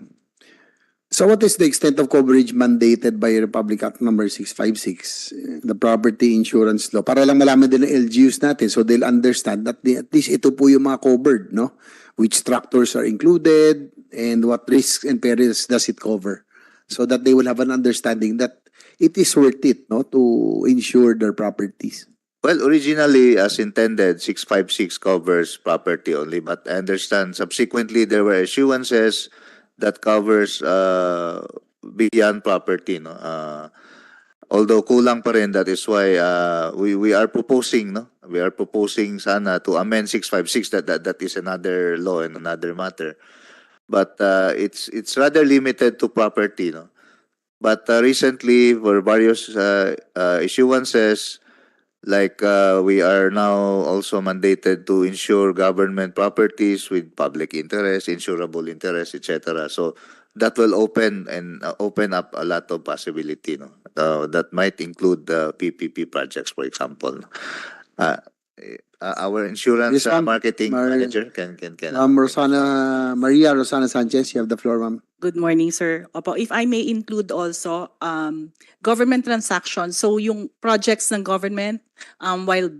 So what is the extent of coverage mandated by Republic Act number 656, the property insurance law? Para lang malaman din ng LGUs natin so they'll understand that at least ito po yung mga covered, no? Which structures are included and what risks and perils does it cover? So that they will have an understanding that it is worth it, no, to insure their properties. Well, originally, as intended, 656 covers property only, but I understand subsequently there were issuances that covers beyond property, no. Although kulang pa rin, that is why we are proposing, no. We are proposing sana to amend 656. That is another law and another matter. But it's rather limited to property, no. But recently, for various issuances, like we are now also mandated to insure government properties with public interest, insurable interest, etc. So that will open up a lot of possibility, no? That might include the PPP projects, for example. Our insurance Yes, ma'am. marketing manager can. Maria Rosana Sanchez, you have the floor, ma'am. Good morning, sir. Opo, if I may include also government transactions. So yung projects ng government while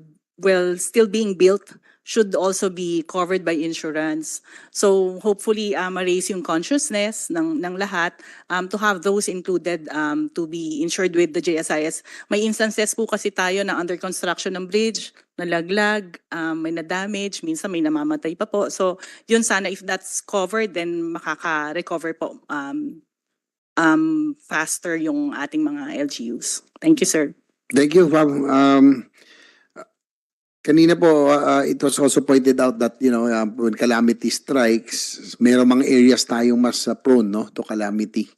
still being built should also be covered by insurance. So hopefully ma-raise yung consciousness ng lahat to have those included to be insured with the JSIS. May instances po kasi tayo na under construction ng bridge, nalaglag, may na-damage, minsan may namamatay pa po. So yun sana if that's covered then makaka-recover po faster yung ating mga LGUs. Thank you, sir. Thank you, ma'am. Kanina po, it was also pointed out that, you know, when calamity strikes, mayroong mga areas tayong mas prone, no, to calamity.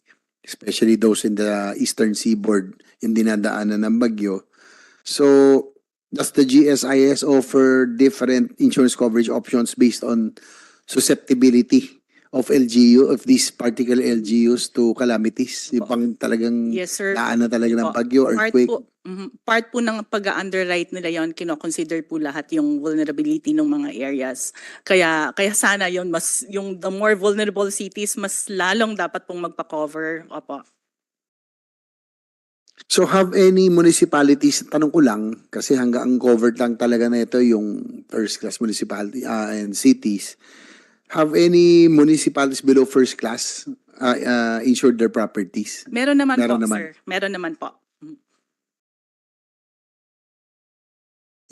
especially those in the eastern seaboard yung dinadaanan ng bagyo. So, does the GSIS offer different insurance coverage options based on susceptibility of LGU, of these particular LGUs to calamities? Yung pang talagang Yes, sir. daanan talaga ng Opo. bagyo, earthquake? Part po ng pag-underwrite nila yon, kino-consider po lahat yung vulnerability ng mga areas. Kaya sana yon, mas yung the more vulnerable cities, mas lalong dapat pong magpa-cover. Opo. So have any municipalities, tanong ko lang, kasi hanggang covered lang talaga na ito yung first class municipality and cities. Have any municipalities below first class insured their properties? Meron naman Meron po, naman. sir. Meron naman po.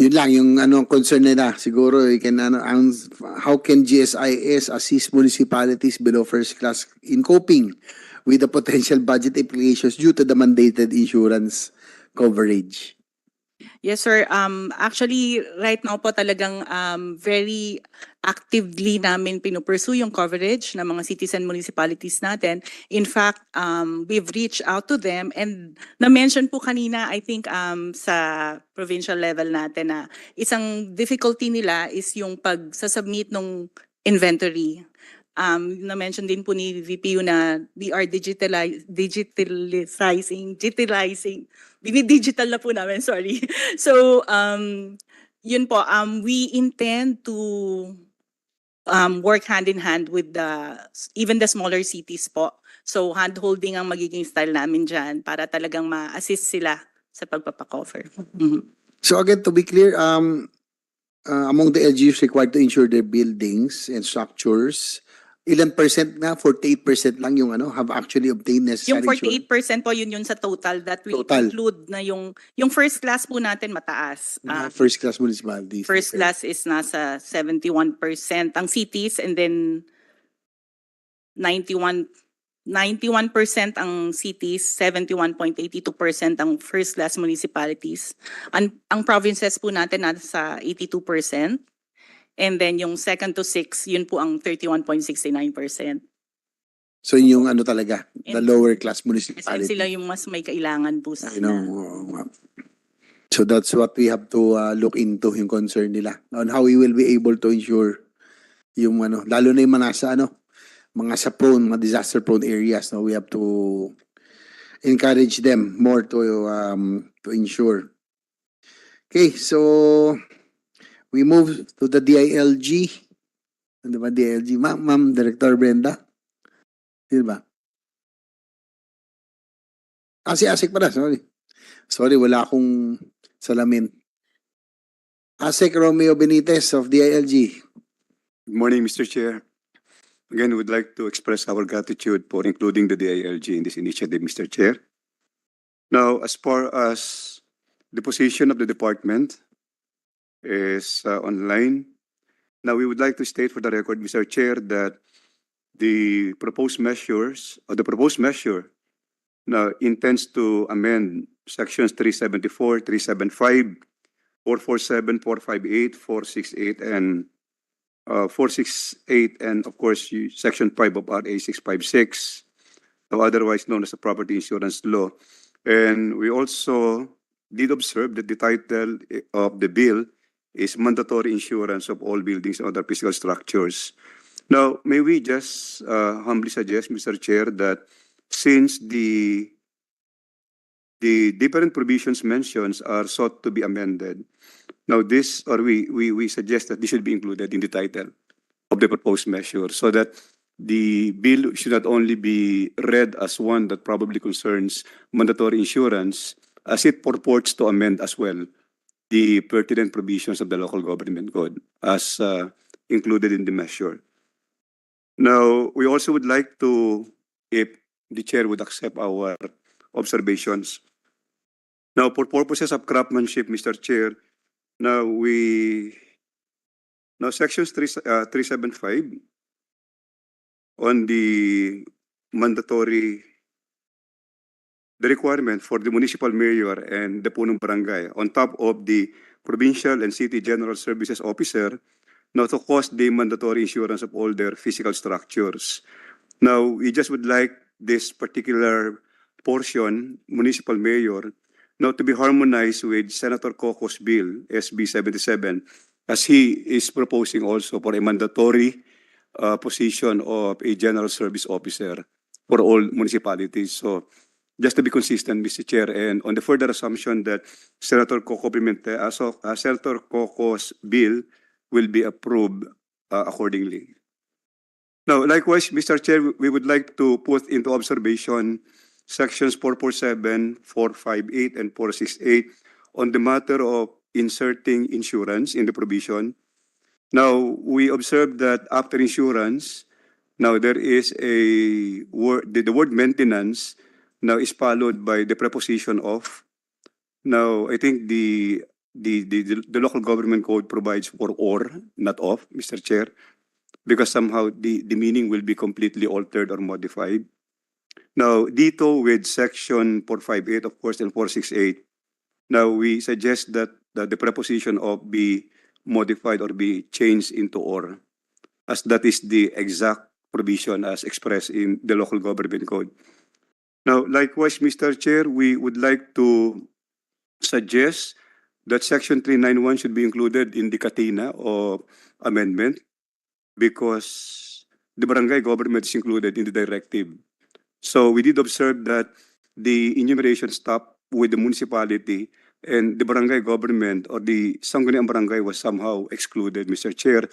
Yun lang yung ano concern nila. Siguro you can how can GSIS assist municipalities below first class in coping with the potential budget implications due to the mandated insurance coverage? Yes, sir. Actually, right now po talagang very actively namin pinupursue yung coverage ng mga cities and municipalities natin. In fact, we've reached out to them and na-mention po kanina, I think, sa provincial level natin na isang difficulty nila is yung pag-submit ng inventory. Na-mention din po ni VPU na we are digitalizing, dinidigital na po namin, sorry. So, yun po, we intend to work hand in hand with even the smaller cities po. So, hand-holding ang magiging style namin dyan para talagang ma-assist sila sa pagpapacover. So again, to be clear, among the LGUs required to insure their buildings and structures, ilan percent na? 48% lang yung have actually obtained necessary Yung insurance? 48% po, yun sa total that will Total. include na yung first class po natin mataas. First class municipalities. First Okay. class is nasa 71% ang cities and then 91% ang cities, 71.82% ang first class municipalities. Ang provinces po natin nasa 82%. And then yung second to six, yun po ang 31.69%. So yung talaga, the And- lower class Kasi municipalities. sila yung mas may kailangan po sana. I know. So that's what we have to look into, yung concern nila on how we will be able to ensure yung lalo na yung mga sa prone, mga disaster prone areas, we have to encourage them more to ensure. Okay, so we move to the DILG. Ano ba DILG? Ma'am Director Brenda? Sino ba? Si Asik pala, sorry. Sorry, wala akong salamin. Asik Romeo Benitez of DILG. Good morning, Mr. Chair. Again, we'd like to express our gratitude for including the DILG in this initiative, Mr. Chair. Now, as far as the position of the department is online, now we would like to state for the record, Mr. Chair, that the proposed measure now intends to amend sections 374, 375, 447, 458, 468, and 468, and of course, Section 5 of RA 656, otherwise known as the Property Insurance Law. And we also did observe that the title of the bill is Mandatory Insurance of All Buildings and Other Physical Structures. Now, may we just humbly suggest, Mr. Chair, that since the different provisions mentioned are sought to be amended, now we suggest that this should be included in the title of the proposed measure so that the bill should not only be read as one that probably concerns mandatory insurance, as it purports to amend as well the pertinent provisions of the local government code as included in the measure. Now, we also would like to, if the chair would accept our observations. Now, for purposes of craftsmanship, Mr. Chair, now sections 375 on the requirement for the municipal mayor and the punong barangay on top of the provincial and city general services officer now to cost the mandatory insurance of all their physical structures. Now, we just would like this particular portion, municipal mayor, now to be harmonized with Senator Coco's bill, SB 77, as he is proposing also for a mandatory position of a general service officer for all municipalities. So just to be consistent, Mr. Chair, and on the further assumption that Senator Coco Pimentel, Senator Coco's bill will be approved accordingly. Now, likewise, Mr. Chair, we would like to put into observation sections 447, 458, and 468 on the matter of inserting insurance in the provision. Now, we observe that after insurance, now there is a word, the word maintenance now is followed by the preposition of. Now, I think the local government code provides for or, not of, Mr. Chair, because somehow the meaning will be completely altered or modified. Now, dito with section 458, of course, and 468, now we suggest that the preposition of be modified or be changed into or, as that is the exact provision as expressed in the local government code. Now, likewise, Mr. Chair, we would like to suggest that section 391 should be included in the Katina of amendment because the barangay government is included in the directive. So we did observe that the enumeration stopped with the municipality and the barangay government or the Sangguniang Barangay was somehow excluded, Mr. Chair.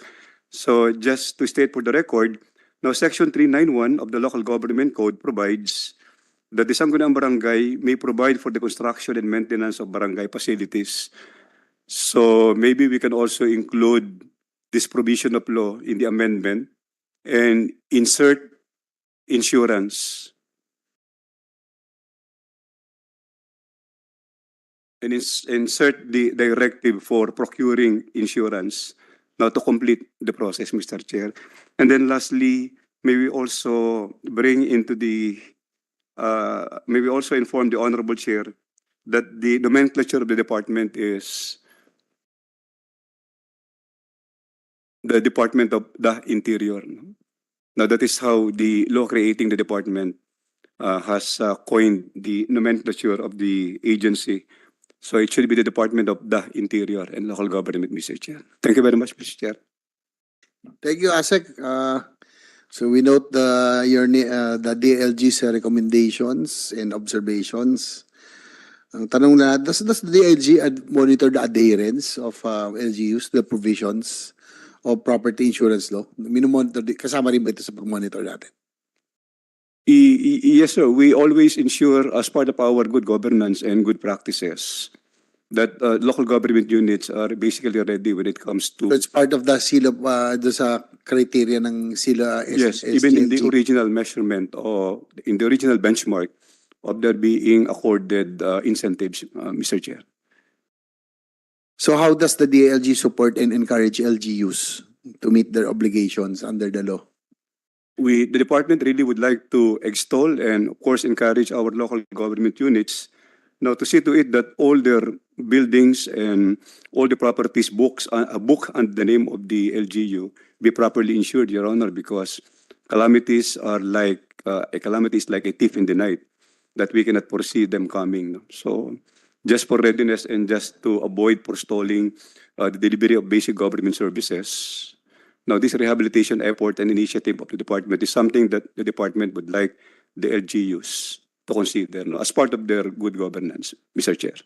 So just to state for the record, now section 391 of the local government code provides that the Sangguniang Barangay may provide for the construction and maintenance of barangay facilities. So maybe we can also include this provision of law in the amendment and insert insurance. And insert the directive for procuring insurance now to complete the process, Mr. Chair. And then lastly, may we also bring into the, may we also inform the Honorable Chair that the nomenclature of the department is the Department of the Interior. Now that is how the law creating the department has coined the nomenclature of the agency. So it should be the Department of the Interior and Local Government, Mr. Chair. Thank you very much, Mr. Chair. Thank you, ASEC. So we note the DLG's recommendations and observations. Ang tanong na, does the DLG monitor the adherence of LGUs to the provisions of property insurance law? Minomonitor, kasama rin ba ito sa pag-monitor natin? Yes, sir. We always ensure as part of our good governance and good practices that local government units are basically ready when it comes to... So it's part of the SILA, sa criteria ng SILA. Yes, even in the original measurement or in the original benchmark of there being accorded incentives, Mr. Chair. So how does the DLG support and encourage LGUs to meet their obligations under the law? The department really would like to extol and of course encourage our local government units now to see to it that all their buildings and all the properties booked under the name of the LGU be properly insured, Your Honor, because calamities are like a calamity is like a thief in the night that we cannot foresee them coming. So just for readiness and just to avoid forestalling the delivery of basic government services. Now, this rehabilitation effort and initiative of the department is something that the department would like the LGUs to consider as part of their good governance, Mr. Chair.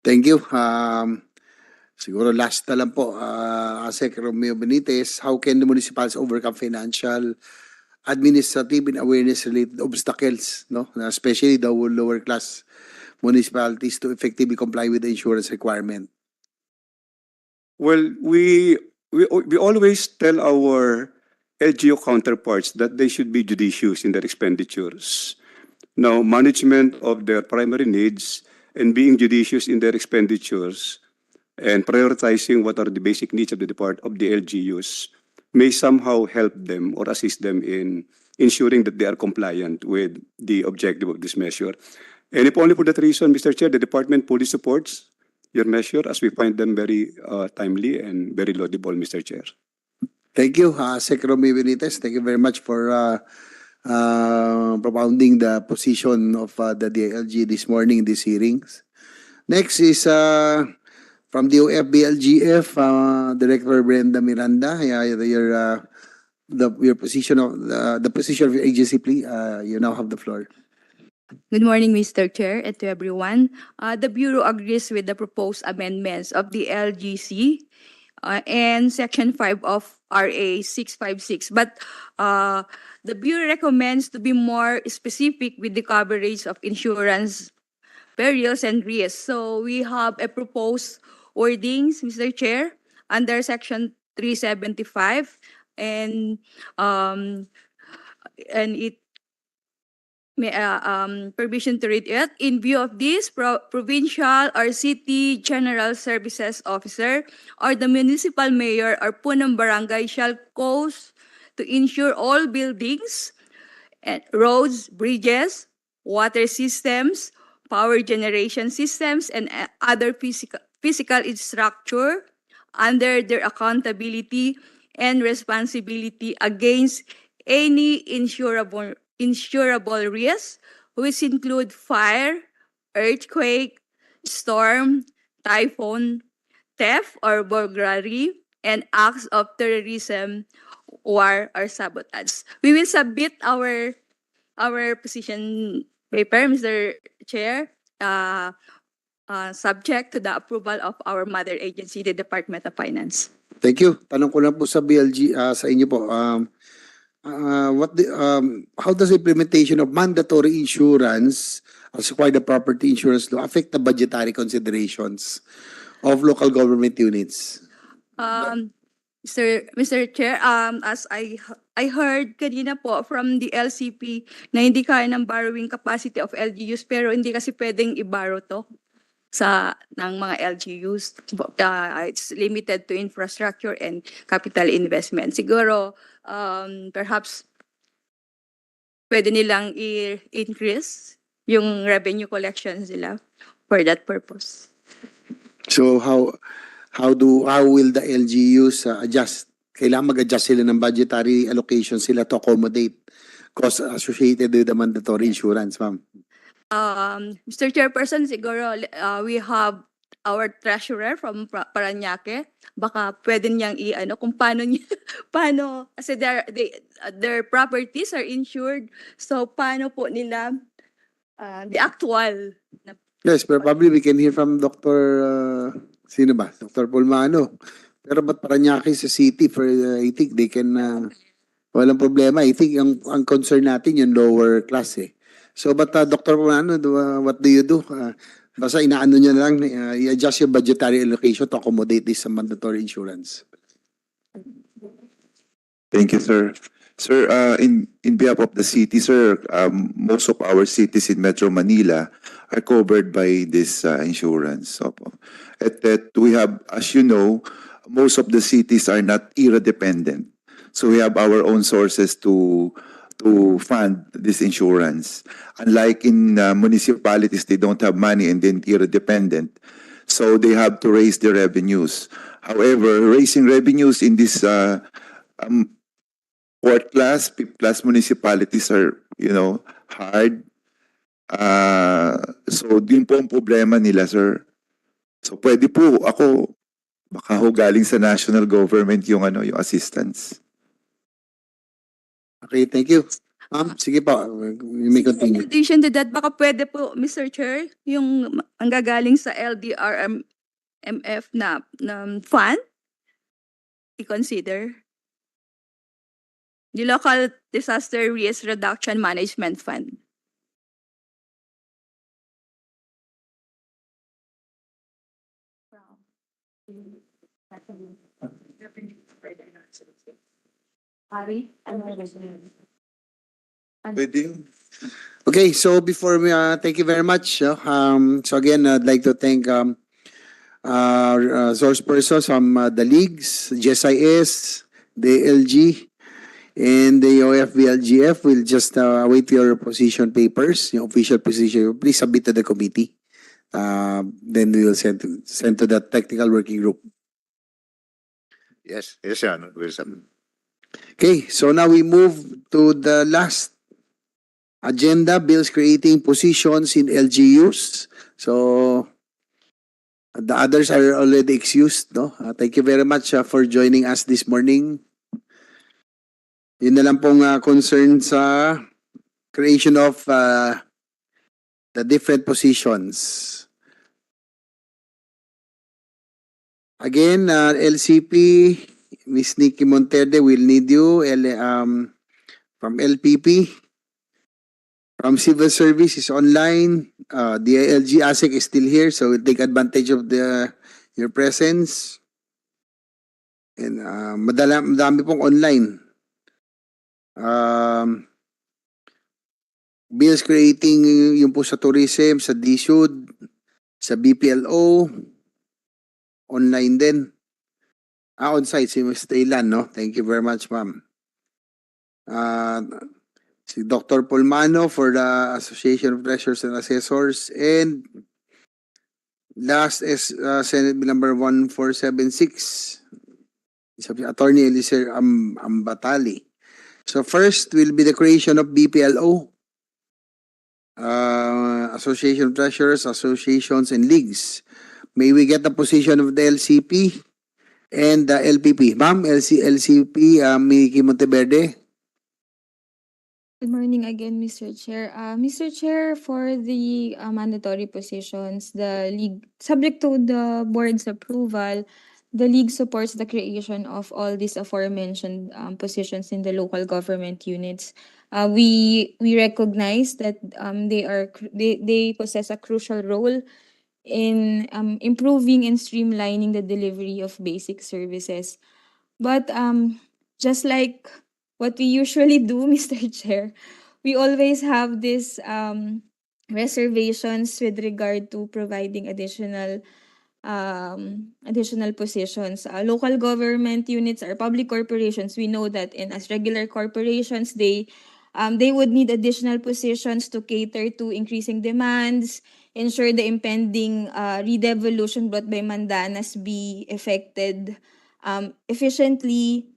Thank you. Siguro last na lang po, Sec. Romeo Benitez, how can the municipalities overcome financial, administrative, and awareness-related obstacles, no? Especially the lower class municipalities to effectively comply with the insurance requirement? Well, we always tell our LGU counterparts that they should be judicious in their expenditures. Now, management of their primary needs and being judicious in their expenditures and prioritizing what are the basic needs of the LGUs may somehow help them or assist them in ensuring that they are compliant with the objective of this measure. And if only for that reason, Mr. Chair, the department fully supports your measure as we find them very timely and very laudable, Mr. Chair. Thank you, Sec. Romeo Benitez. Thank you very much for propounding the position of the DILG this morning in these hearings. Next is from the OFBLGF, Director Brenda Miranda. Your position of the position of your agency, please. You now have the floor. Good morning, Mr. Chair, and to everyone. The Bureau agrees with the proposed amendments of the LGC and Section 5 of RA 656. But the Bureau recommends to be more specific with the coverage of insurance perils and risks. So we have a proposed wordings, Mr. Chair, under Section 375, and it permission to read it. In view of this, provincial or city general services officer or the municipal mayor or punong barangay shall cause to insure all buildings, and roads, bridges, water systems, power generation systems, and other physical structure under their accountability and responsibility against any insurable risks, which include fire, earthquake, storm, typhoon, theft or burglary, and acts of terrorism, war, or sabotage. We will submit our position paper, Mr. Chair, subject to the approval of our mother agency, the Department of Finance. Thank you. Tanong ko lang po sa BLG, sa inyo po. How does the implementation of mandatory insurance as required the property insurance law affect the budgetary considerations of local government units? Mr. Chair, as I heard kanina po from the LCP na hindi kaya ng borrowing capacity of LGUs, pero hindi kasi pwedeng i-borrow to ng mga LGUs. It's limited to infrastructure and capital investment. Siguro, perhaps pwede nilang i-increase yung revenue collections nila for that purpose. So how will the LGUs adjust? Kailangan mag-adjust sila ng budgetary allocation sila to accommodate costs associated with the mandatory insurance, ma'am. Mr. Chairperson, siguro we have our treasurer from Parañaque. Baka pwede niyang kung paano kasi their properties are insured. So paano po nila the actual Yes, but probably we can hear from Dr. Sino ba? Dr. Pulmano. Pero ba't Parañaque sa city for I think they can walang problema. I think ang concern natin yung lower class eh. So but Dr. Pulmano, what do you do? Basta inaano niya na lang, i-adjust yung budgetary allocation to accommodate this mandatory insurance. Thank you, sir. Sir, in behalf of the city, sir, most of our cities in Metro Manila are covered by this insurance. At that, we have, as you know, most of the cities are not IRA-dependent. So we have our own sources to fund this insurance. Unlike in municipalities, they don't have money and then IRA-dependent. So they have to raise their revenues. However, raising revenues in this fourth class, fifth class municipalities are, hard. So, din po ang problema nila, sir. So, pwede po ako, baka ho galing sa national government yung assistance. Okay, thank you. Ma'am, sige po, you may continue. In addition to that, baka pwede po, Mr. Chair, yung ang gagaling sa LDRMF na fund, i-consider. The Local Disaster Risk Reduction Management Fund. Okay, so before we thank you very much. So again, I'd like to thank source persons from the leagues, GSIS, the LG, and the OFBLGF. Will just await your position papers, your official position. Please submit to the committee. Then we will send to the technical working group. Yes, Your Honor. We'll submit. Okay, so now we move to the last agenda, bills creating positions in LGUs. So, the others are already excused, no? Thank you very much for joining us this morning. Yun na lang pong concern sa creation of the different positions. Again, LCP, Miss Nikki Monterde will need you from LPP. From Civil Service is online. The LG ASEC is still here, so we'll take advantage of your presence. And madami pong online. Bills creating yung po sa tourism, sa DSUD, sa BPLO, online din. On-site, si Ms. Taylan, no? Thank you very much, ma'am. Si Dr. Polmano for the Association of Treasurers and Assessors. And last is Senate Bill number 1476. Attorney Eliezer Ambatali. So first will be the creation of BPLO. Association of Treasurers, Associations, and Leagues. May we get the position of the LCP and the LPP? Ma'am, LCP, Miki Monteverde. Good morning again, Mr. Chair. Mr. Chair, for the mandatory positions, the league, subject to the board's approval, the league supports the creation of all these aforementioned positions in the local government units. We recognize that they possess a crucial role in improving and streamlining the delivery of basic services. But just like what we usually do, Mr. Chair, we always have this reservations with regard to providing additional positions. Local government units are public corporations. We know that, and as regular corporations, they would need additional positions to cater to increasing demands, ensure the impending redevolution brought by Mandanas be effected efficiently,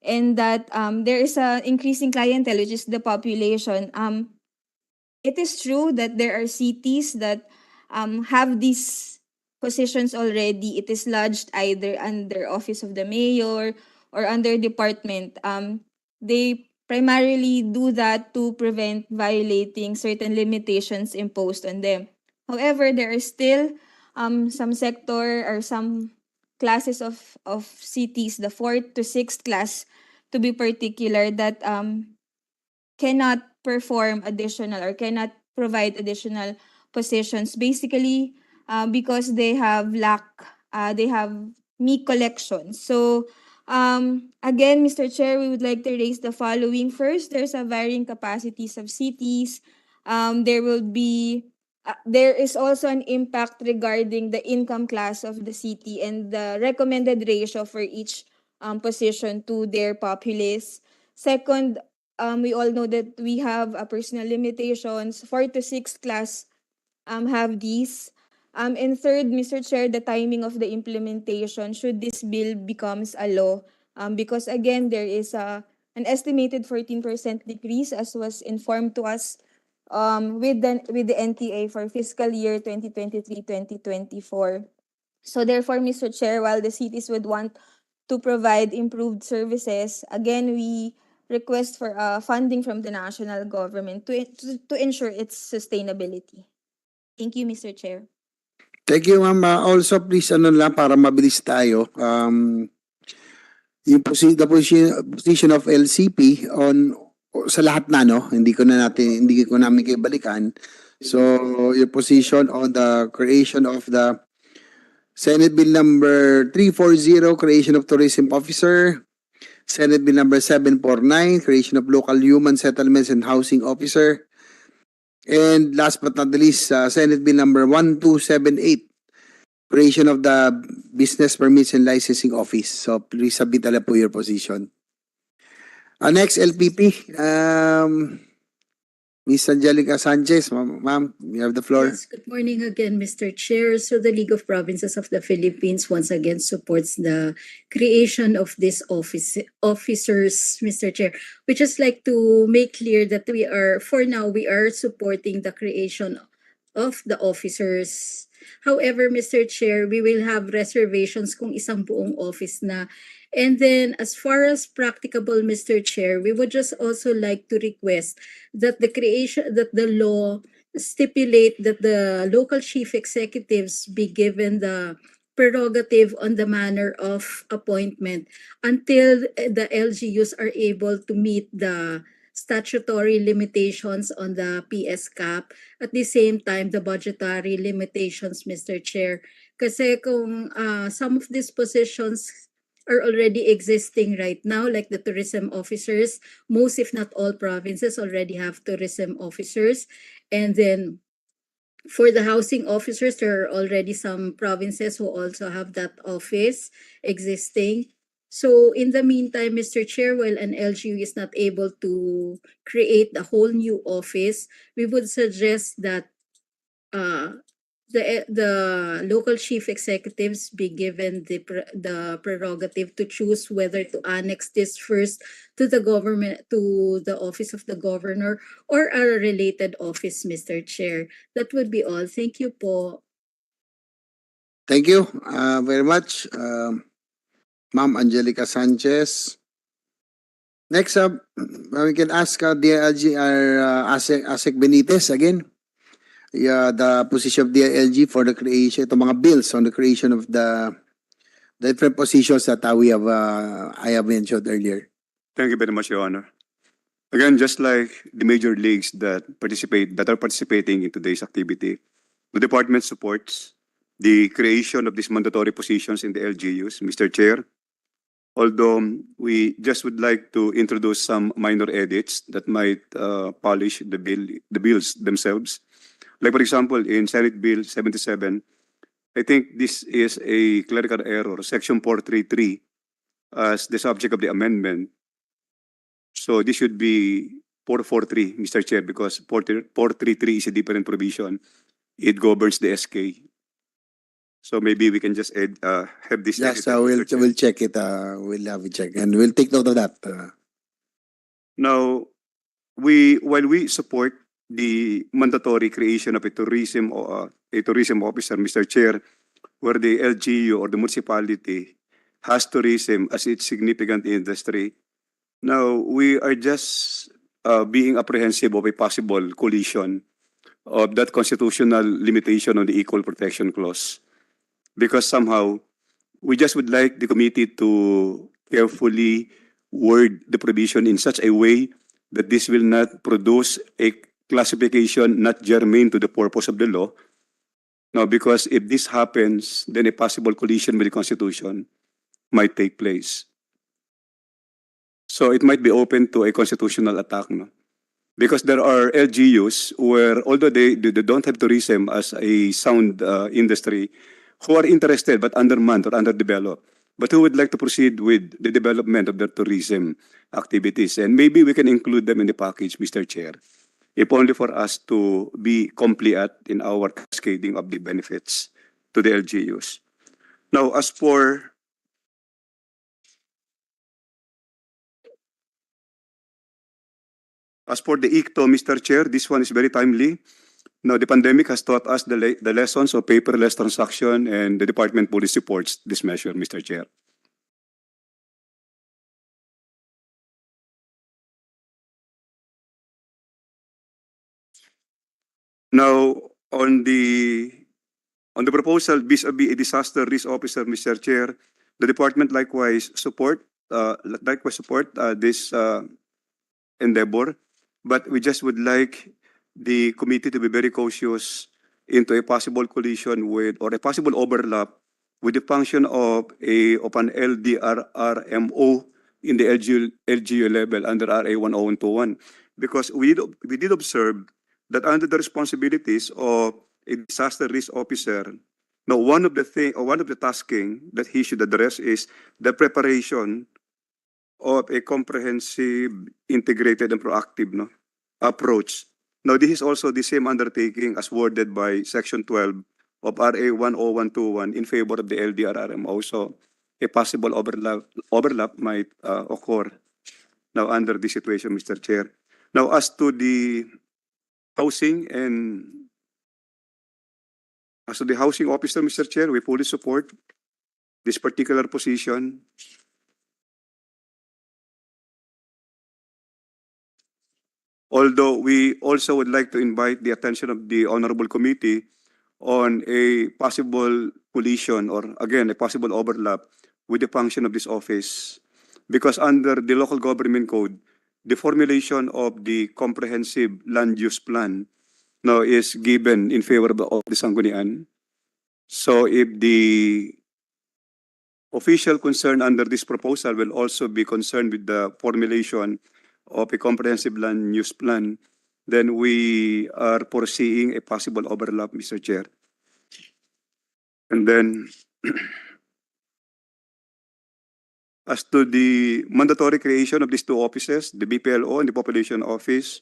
and that there is a increasing clientele, which is the population. It is true that there are cities that have these positions already. It is lodged either under office of the mayor or under department. They primarily do that to prevent violating certain limitations imposed on them. However, there are still some sector or some classes of cities, the 4th to 6th class to be particular, that cannot perform additional or cannot provide additional positions, basically because they have meat collections. So again, Mr. Chair, we would like to raise the following. First, there's a varying capacities of cities. There is also an impact regarding the income class of the city and the recommended ratio for each position to their populace. Second, we all know that we have personal limitations. 4 to 6 class have these. And third, Mr. Chair, the timing of the implementation should this bill becomes a law. Because again, there is an estimated 14% decrease, as was informed to us with the NTA for fiscal year 2023-2024. So therefore, Mr. Chair, while the cities would want to provide improved services, again, we request for funding from the national government to ensure its sustainability. Thank you, Mr. Chair. Thank you, ma'am. Also, please, para mabilis tayo. Yung the position of LCP sa lahat na, no? Hindi ko namin kayo balikan. So, your position on the creation of the Senate Bill number 340, creation of tourism officer. Senate Bill number 749, creation of local human settlements and housing officer. And last but not the least, Senate Bill number 1278, creation of the Business Permits and Licensing Office. So please submit na po your position. Next, LPP. Miss Angelica Sanchez, ma'am, you have the floor. Yes, good morning again, Mr. Chair. So the League of Provinces of the Philippines once again supports the creation of these officers, Mr. Chair. We just like to make clear that for now, we are supporting the creation of the officers. However, Mr. Chair, we will have reservations kung isang buong office na. And then, as far as practicable, Mr. Chair, we would just also like to request that the law stipulate that the local chief executives be given the prerogative on the manner of appointment until the LGUs are able to meet the statutory limitations on the PS cap. At the same time, the budgetary limitations, Mr. Chair. Kasi kung some of these positions are already existing right now, like the tourism officers, most if not all provinces already have tourism officers. And then for the housing officers, there are already some provinces who also have that office existing. So in the meantime, Mr. Chair, while an LGU is not able to create a whole new office, we would suggest that the local chief executives be given the prerogative to choose whether to annex this first to the government, to the office of the governor, or a related office, Mr. Chair. That would be all. Thank you po. Thank you very much, Ma'am Angelica Sanchez. Next up, we can ask DILG Asek Benitez again. The position of DILG for the creation, itong mga bills on the creation of the different positions that I have mentioned earlier. Thank you very much, Your Honor. Again, just like the major leagues that are participating in today's activity, the department supports the creation of these mandatory positions in the LGUs, Mr. Chair. Although we just would like to introduce some minor edits that might polish the bills themselves. Like for example, in Senate Bill 77, I think this is a clerical error, Section 433 as the subject of the amendment. So this should be 443, Mr. Chair, because 433 is a different provision. It governs the SK. So maybe we can just have this. Yes, edited, we'll check it. We'll have it check and we'll take note of that. Now, while we support the mandatory creation of a tourism officer, Mr. Chair, where the LGU or the municipality has tourism as its significant industry. Now, we are just being apprehensive of a possible collision of that constitutional limitation on the Equal Protection Clause. Because somehow, we just would like the committee to carefully word the provision in such a way that this will not produce a classification not germane to the purpose of the law. Now, because if this happens, then a possible collision with the Constitution might take place. So it might be open to a constitutional attack, no? Because there are LGUs where, although they don't have tourism as a sound industry, who are interested but undermanned or underdeveloped, but who would like to proceed with the development of their tourism activities. And maybe we can include them in the package, Mr. Chair, if only for us to be compliant in our cascading of the benefits to the LGUs. Now, as for the ICTO, Mr. Chair, this one is very timely. Now, the pandemic has taught us the lessons of paperless transaction, and the department fully supports this measure, Mr. Chair. Now, on the proposal vis-a-vis a disaster risk officer, Mr. Chair, the department likewise support this endeavor, but we just would like the committee to be very cautious into a possible collision with or a possible overlap with the function of an LDRRMO in the LGU level under RA 10121, because we did observe that under the responsibilities of a disaster risk officer, now one of the tasking that he should address is the preparation of a comprehensive, integrated, and proactive approach. Now, this is also the same undertaking as worded by Section 12 of RA 10121 in favor of the LDRRMO. So a possible overlap might occur now under this situation, Mr. Chair. Now, as to the housing and as to the housing officer, Mr. Chair, we fully support this particular position. Although we also would like to invite the attention of the Honorable Committee on a possible collision or again, a possible overlap with the function of this office. Because under the local government code, the formulation of the comprehensive land use plan now is given in favor of the Sangguniang. So if the official concerned under this proposal will also be concerned with the formulation of a comprehensive land use plan, then we are foreseeing a possible overlap, Mr. Chair. And then, as to the mandatory creation of these two offices, the BPLO and the Population Office,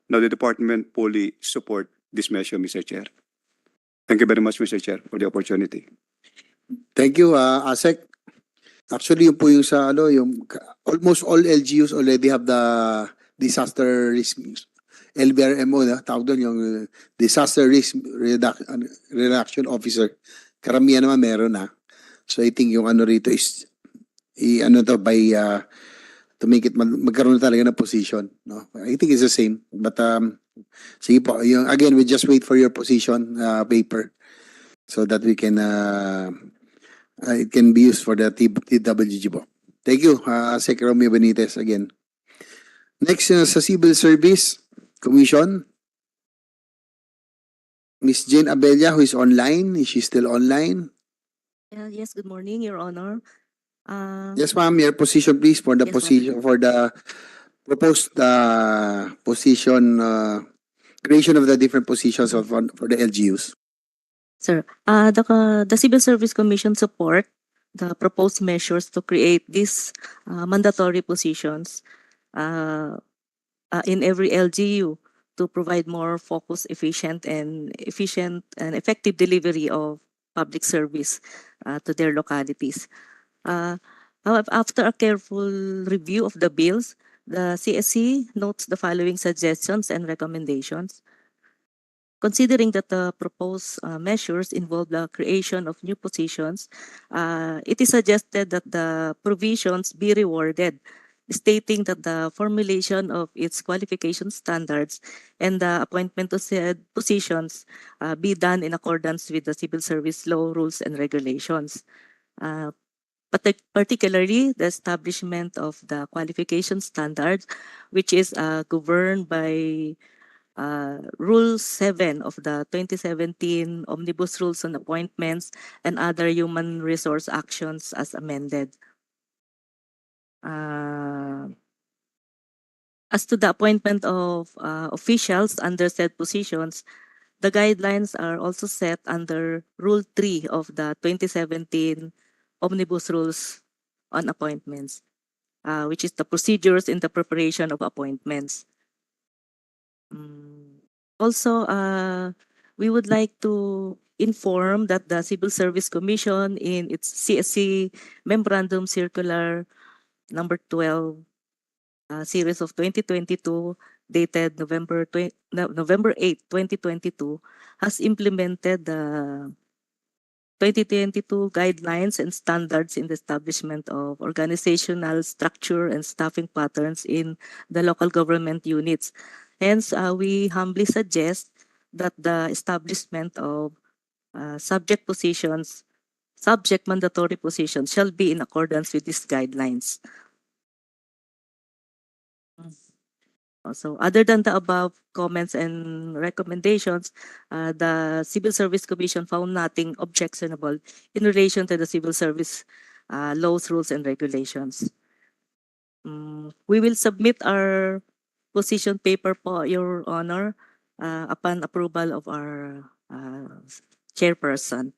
now the department fully support this measure, Mr. Chair. Thank you very much, Mr. Chair, for the opportunity. Thank you, Asek. Actually, yung po yung sa yung almost all LGUs already have the disaster risk LBRMO, tawag doon yung disaster risk reduction officer. Karamihan naman meron na. So I think yung rito is by to make it magkaroon na talaga ng position, no? I think it's the same. But sige po, yung again, we just wait for your position paper so that we can it can be used for the TWG po. Thank you, Sec. Romeo Benitez again. Next, sa Civil Service Commission, Miss Jane Abella, who is online. Is she still online? Yes, good morning, Your Honor. Yes, ma'am. Your position, please, for the Yes, position for the proposed position creation of the different positions for the LGUs. Sir, the Civil Service Commission support the proposed measures to create these mandatory positions in every LGU to provide more focused, efficient and effective delivery of public service to their localities. However, after a careful review of the bills, the CSC notes the following suggestions and recommendations. Considering that the proposed measures involve the creation of new positions, it is suggested that the provisions be rewarded, stating that the formulation of its qualification standards and the appointment to said positions be done in accordance with the civil service law, rules, and regulations. Particularly the establishment of the qualification standards, which is governed by Rule 7 of the 2017 Omnibus Rules on Appointments and Other Human Resource Actions as amended. As to the appointment of officials under said positions, the guidelines are also set under Rule 3 of the 2017 Omnibus Rules on Appointments, which is the procedures in the preparation of appointments. Also, we would like to inform that the Civil Service Commission in its CSC Memorandum Circular number 12, series of 2022, dated November 8, 2022, has implemented the 2022 guidelines and standards in the establishment of organizational structure and staffing patterns in the local government units. Hence, we humbly suggest that the establishment of subject mandatory positions shall be in accordance with these guidelines. So, other than the above comments and recommendations, the Civil Service Commission found nothing objectionable in relation to the civil service laws, rules, and regulations. We will submit our position paper po, Your Honor, upon approval of our chairperson.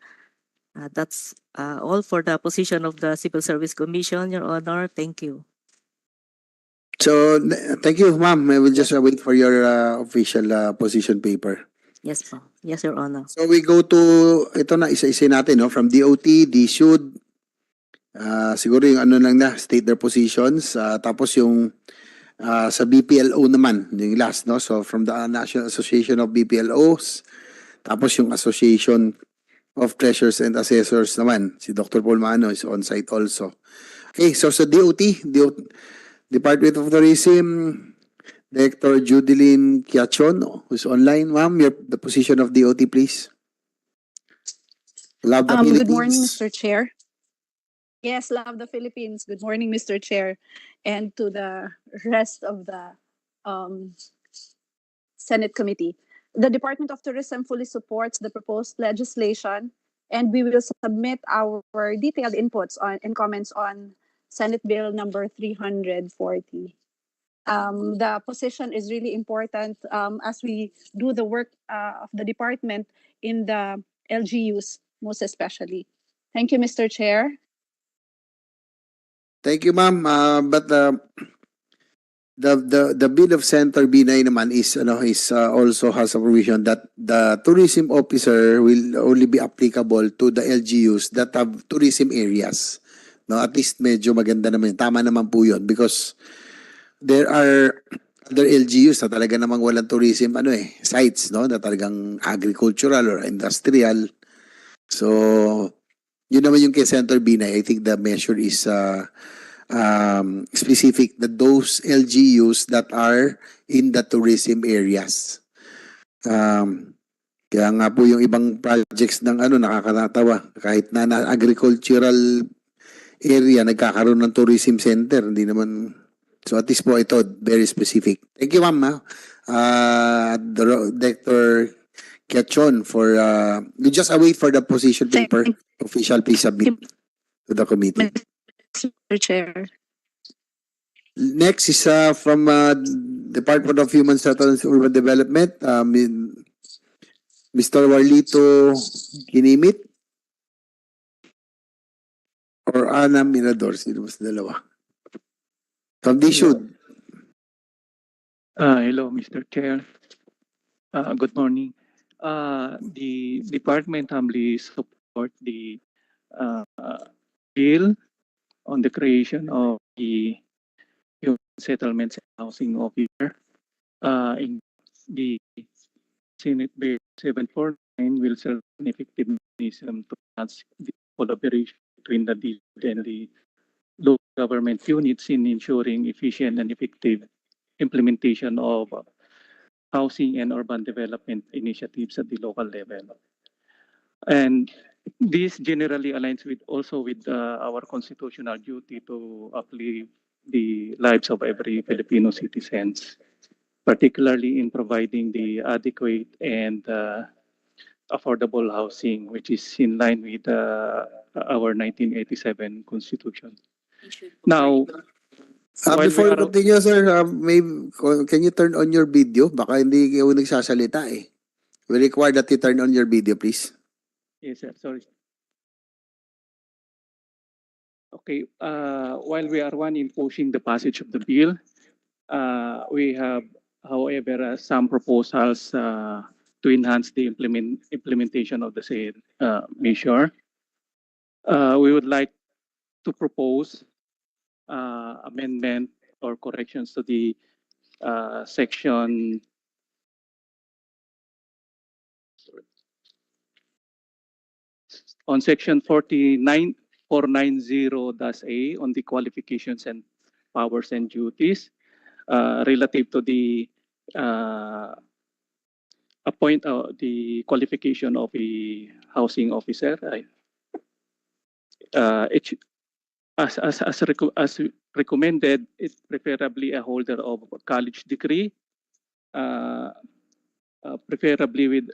That's all for the position of the Civil Service Commission, Your Honor. Thank you. So, thank you, ma'am. I will just wait for your official position paper. Yes po. Yes, Your Honor. So, we go to, ito na, isa-isa natin, no? From DOT, DSUD, siguro yung ano lang na, state their positions. Tapos yung sa BPLO naman, yung last, no? So, from the National Association of BPLOs, tapos yung Association of Treasurers and Assessors naman, si Dr. Paul Mano is on site also. Okay, so sa DOT, Department of Tourism, Director Judeline Kiachon, who's online. Ma'am, the position of DOT, please. Love the Good morning, Philippines. Mr. Chair. Yes, love the Philippines. Good morning, Mr. Chair, and to the rest of the Senate Committee. The Department of Tourism fully supports the proposed legislation, and we will submit our detailed inputs on and comments on Senate Bill number 340. The position is really important as we do the work of the department in the LGUs, most especially. Thank you, Mr. Chair. Thank you, ma'am. But the bill of Senator Binay naman is also has a provision that the tourism officer will only be applicable to the LGUs that have tourism areas. No, at least medyo maganda naman. Tama naman po 'yon because there are other LGUs na talaga namang walang tourism sites, no, na talagang agricultural or industrial. So, yun naman yung kay Senator Binay. I think the measure is specific that those LGUs that are in the tourism areas. Kaya nga po yung ibang projects ng nakakatawa. Kahit na agricultural area, nagkakaroon ng tourism center. Hindi naman. So at least po ito, very specific. Thank you, ma'am. Dr. Ketchon for, you just await for the position paper. Official, please submit to the committee. Mr. Chair. Next is from Department of Human Settlements and Urban Development, Mr. Warlito Kinimit or Ana Mirador, sino mas dalawa? From DSUD. Hello, Mr. Chair. Good morning. The department humbly support the bill on the creation of the Human Settlements and Housing Officer. In the Senate Bill 749 will serve an effective mechanism to enhance the collaboration between the DOD and the local government units in ensuring efficient and effective implementation of housing and urban development initiatives at the local level. And this generally aligns with our constitutional duty to uplift the lives of every Filipino citizens, particularly in providing the adequate and affordable housing, which is in line with our 1987 Constitution. Now, Before you continue, sir, can you turn on your video? Baka hindi kayo nagsasalita eh. We require that you turn on your video, please. Yes, sir. Sorry. Okay. While we are in pushing the passage of the bill, we have, however, some proposals to enhance the implementation of the said measure. We would like to propose amendment or corrections to the section on section 490-A on the qualifications and powers and duties relative to the the qualification of a housing officer. As recommended, it's preferably a holder of a college degree, preferably with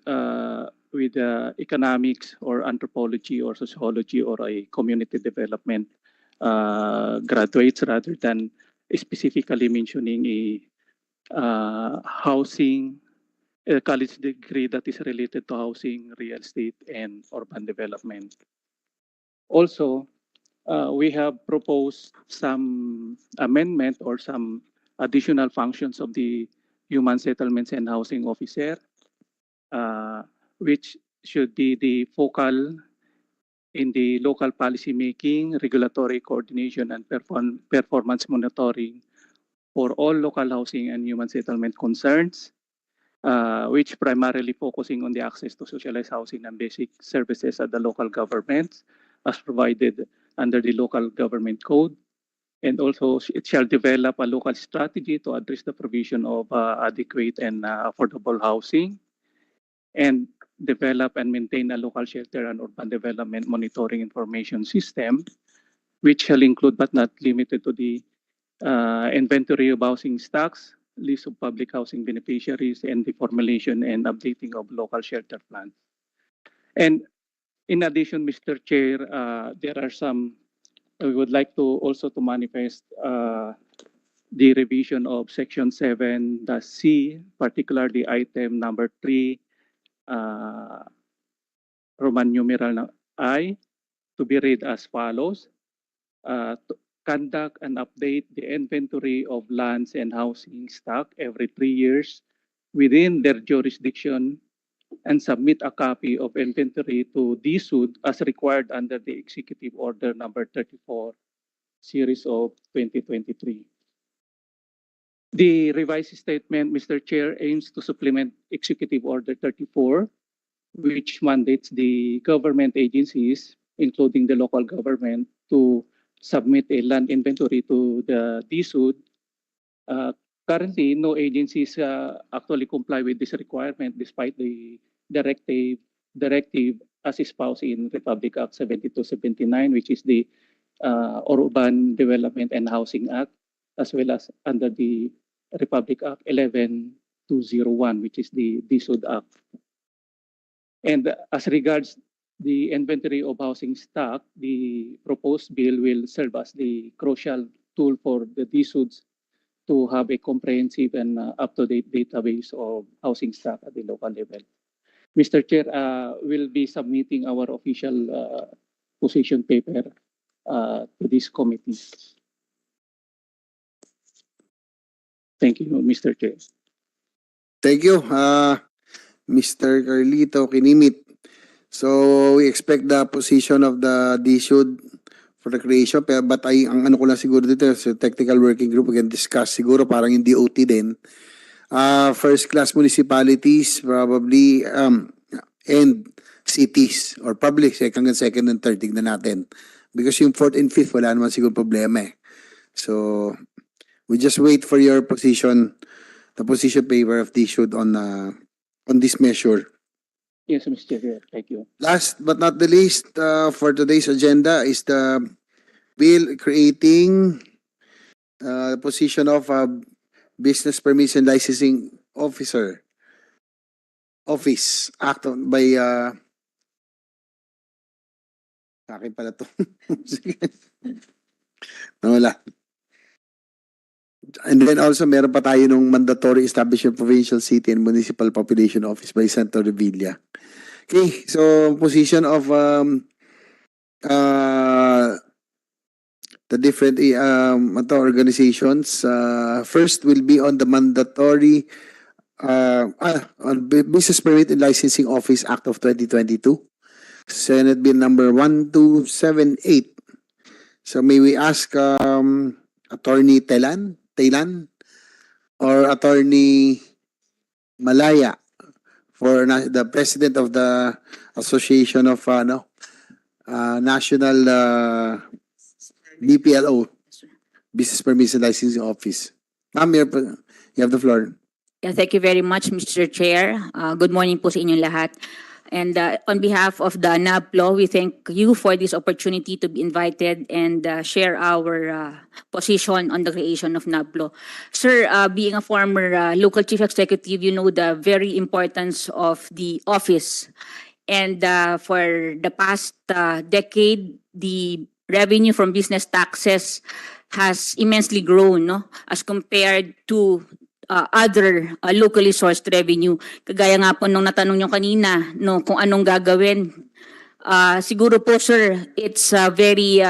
economics or anthropology or sociology or a community development graduates, rather than specifically mentioning a college degree that is related to housing, real estate, and urban development. Also, we have proposed some amendment or some additional functions of the Human Settlements and Housing Officer, which should be the focal in the local policy making, regulatory coordination, and performance monitoring for all local housing and human settlement concerns, which primarily focusing on the access to socialized housing and basic services at the local governments as provided under the local government code. And also, it shall develop a local strategy to address the provision of adequate and affordable housing, and develop and maintain a local shelter and urban development monitoring information system, which shall include but not limited to the inventory of housing stocks, list of public housing beneficiaries, and the formulation and updating of local shelter plans. And in addition, Mr. Chair, there are some, we would like to also to manifest the revision of Section 7-C, particularly item number 3, Roman numeral I, to be read as follows. To conduct and update the inventory of lands and housing stock every 3 years within their jurisdiction and submit a copy of inventory to DSUD as required under the Executive Order number 34, series of 2023. The revised statement, Mr. Chair, aims to supplement Executive Order 34, which mandates the government agencies, including the local government, to submit a land inventory to the DSUD. Currently, no agencies actually comply with this requirement despite the directive as espoused in Republic Act 7279, which is the Urban Development and Housing Act, as well as under the Republic Act 11201, which is the DSUD Act. And as regards the inventory of housing stock, the proposed bill will serve as the crucial tool for the DSUDs to have a comprehensive and up-to-date database of housing stock at the local level. Mr. Chair, we'll be submitting our official position paper to this committee. Thank you, Mr. Chair. Thank you, Mr. Carlito Kinimit. So we expect the position of the DSUD for the creation, but ang ano ko lang siguro dito sa technical working group, we can discuss siguro parang yung DOT din. First class municipalities probably and cities or public hanggang second and third, tignan natin. Because yung fourth and fifth, wala naman siguro problema eh. So we just wait for your position, the position paper of DSUD on this measure. Yes, Mr. Chair. Thank you. Last but not the least, for today's agenda is the bill creating the position of Business Permits and Licensing Officer Office Act by akin pala to. Nawala. And then also meron pa tayo nung mandatory establishment provincial city and municipal population office by Senator Revilla. Okay, so position of the different organizations. First will be on the mandatory on Business Permit and Licensing Office Act of 2022. Senate Bill number 1278. So may we ask Attorney Telan or Attorney Malaya for the President of the Association of National BPLO, Business Permits and Licensing Office. Ma'am, you have the floor. Yeah, thank you very much, Mr. Chair. Good morning po sa inyong lahat. And on behalf of the NABLO, we thank you for this opportunity to be invited and share our position on the creation of NABLO. Sir, being a former local chief executive, you know the very importance of the office. And for the past decade, the revenue from business taxes has immensely grown, no, as compared to other locally sourced revenue. Kagaya nga po nung natanong nyo kanina, no, kung anong gagawin. Siguro po, sir, it's very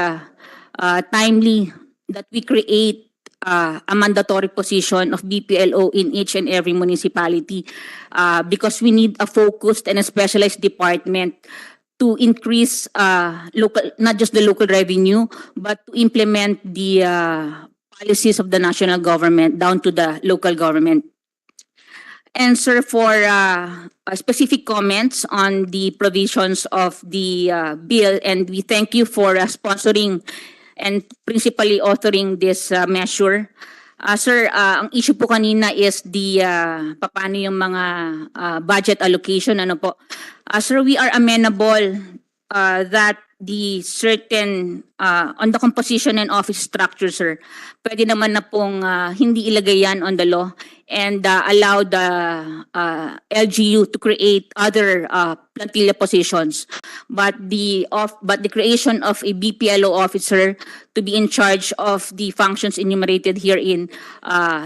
timely that we create a mandatory position of BPLO in each and every municipality because we need a focused and a specialized department to increase local, not just the local revenue, but to implement the policies of the national government down to the local government. And sir, for specific comments on the provisions of the bill, and we thank you for sponsoring and principally authoring this measure. Sir, ang issue po kanina is the paano yung mga budget allocation, ano po. Sir, we are amenable that the certain on the composition and office structure, sir, pwede naman na pong hindi ilagay yan on the law and allow the LGU to create other plantilla positions. But the creation of a BPLO officer to be in charge of the functions enumerated herein,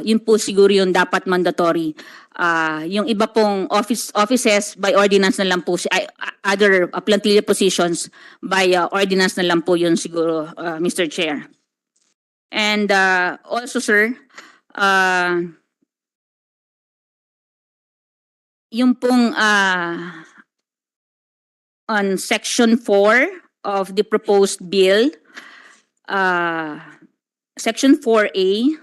yun po siguro yung dapat mandatory. Yung iba pong offices by ordinance na lang po, other plantilla positions by ordinance na lang po yun siguro, Mr. Chair. And also, sir, yung pong on Section 4 of the proposed bill, Section 4A,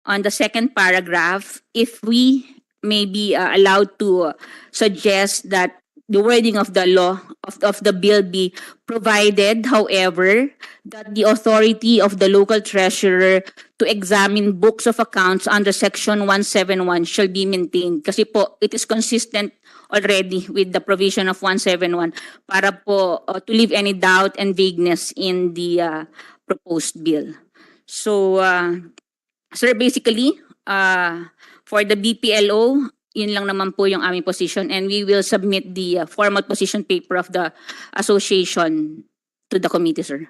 on the second paragraph, if we may be allowed to suggest that the wording of the law of the bill be provided, however, that the authority of the local treasurer to examine books of accounts under Section 171 shall be maintained. Kasi po, it is consistent already with the provision of 171 para po to leave any doubt and vagueness in the proposed bill. So, sir, basically, for the BPLO, yun lang naman po yung aming position, and we will submit the formal position paper of the association to the committee, sir.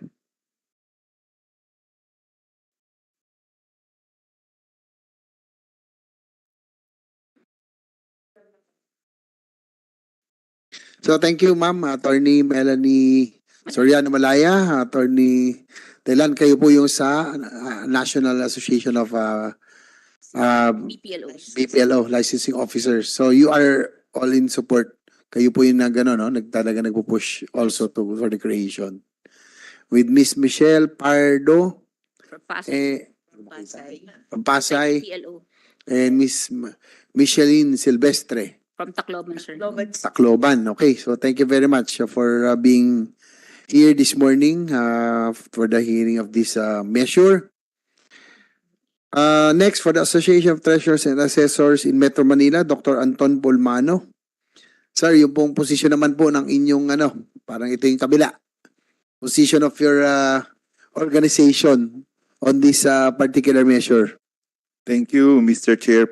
So thank you, ma'am. Attorney Melanie Soriano Malaya, Attorney Telan, kayo po yung sa National Association of BPLO licensing officers. So you are all in support. Kayo po yung talaga nagpo-push also for the creation. With Miss Michelle Pardo, from Pasay, and Miss Micheline Silvestre. From Tacloban, sir. Tacloban. Okay, so thank you very much for being here this morning for the hearing of this measure. Next, for the Association of Treasurers and Assessors in Metro Manila, Dr. Anton Polmano. Sir, yung pong position naman po ng inyong parang ito yung kabila. Position of your organization on this particular measure. Thank you, Mr. Chair,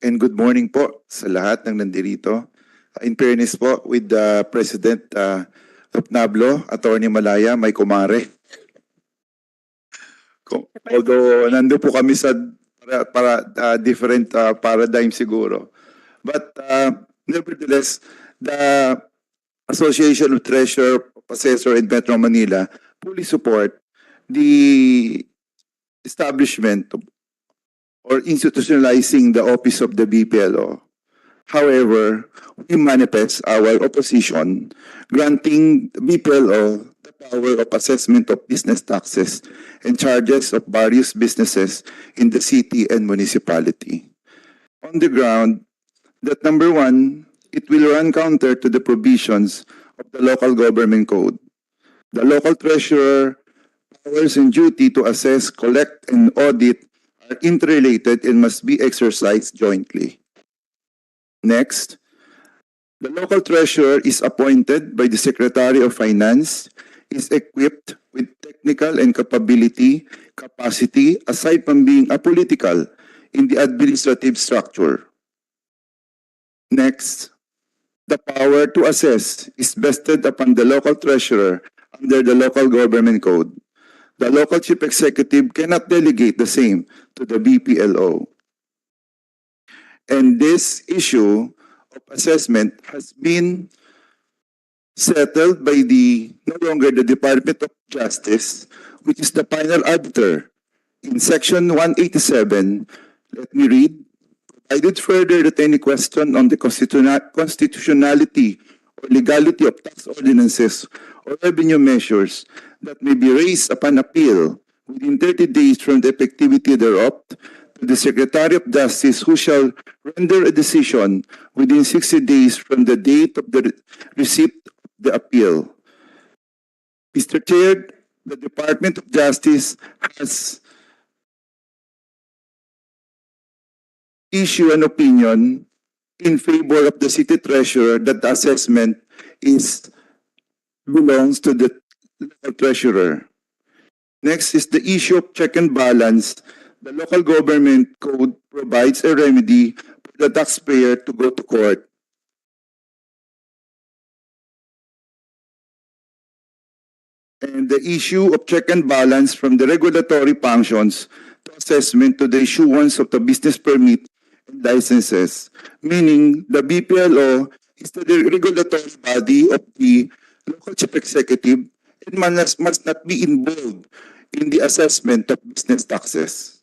and good morning po sa lahat ng nandirito. In fairness po, with the President of NABLO, Attorney Malaya, may kumare. Although nando po kami sa different paradigm siguro. But nevertheless, the Association of Treasurer, Assessor in Metro Manila fully support the establishment or institutionalizing the office of the BPLO. However, we manifest our opposition granting BPLO the power of assessment of business taxes and charges of various businesses in the city and municipality. On the ground that number one, it will run counter to the provisions of the local government code. The local treasurer powers and duty to assess, collect, and audit are interrelated and must be exercised jointly. Next, the local treasurer is appointed by the Secretary of Finance, is equipped with technical and capacity aside from being apolitical in the administrative structure. Next, the power to assess is vested upon the local treasurer under the local government code. The local chief executive cannot delegate the same to the BPLO. And this issue of assessment has been settled by no longer the Department of Justice, which is the final arbiter in section 187, let me read. Provided further that any question on the constitutionality or legality of tax ordinances or revenue measures that may be raised upon appeal within 30 days from the effectivity thereof to the Secretary of Justice, who shall render a decision within 60 days from the date of the receipt of the appeal. Mr. Chair, the Department of Justice has issued an opinion in favor of the city treasurer that the assessment belongs to the local treasurer. Next is the issue of check and balance. The local government code provides a remedy for the taxpayer to go to court. And the issue of check and balance from the regulatory functions to assessment to the issuance of the business permit and licenses, meaning the BPLO is the regulatory body of the local chief executive and must not be involved in the assessment of business taxes.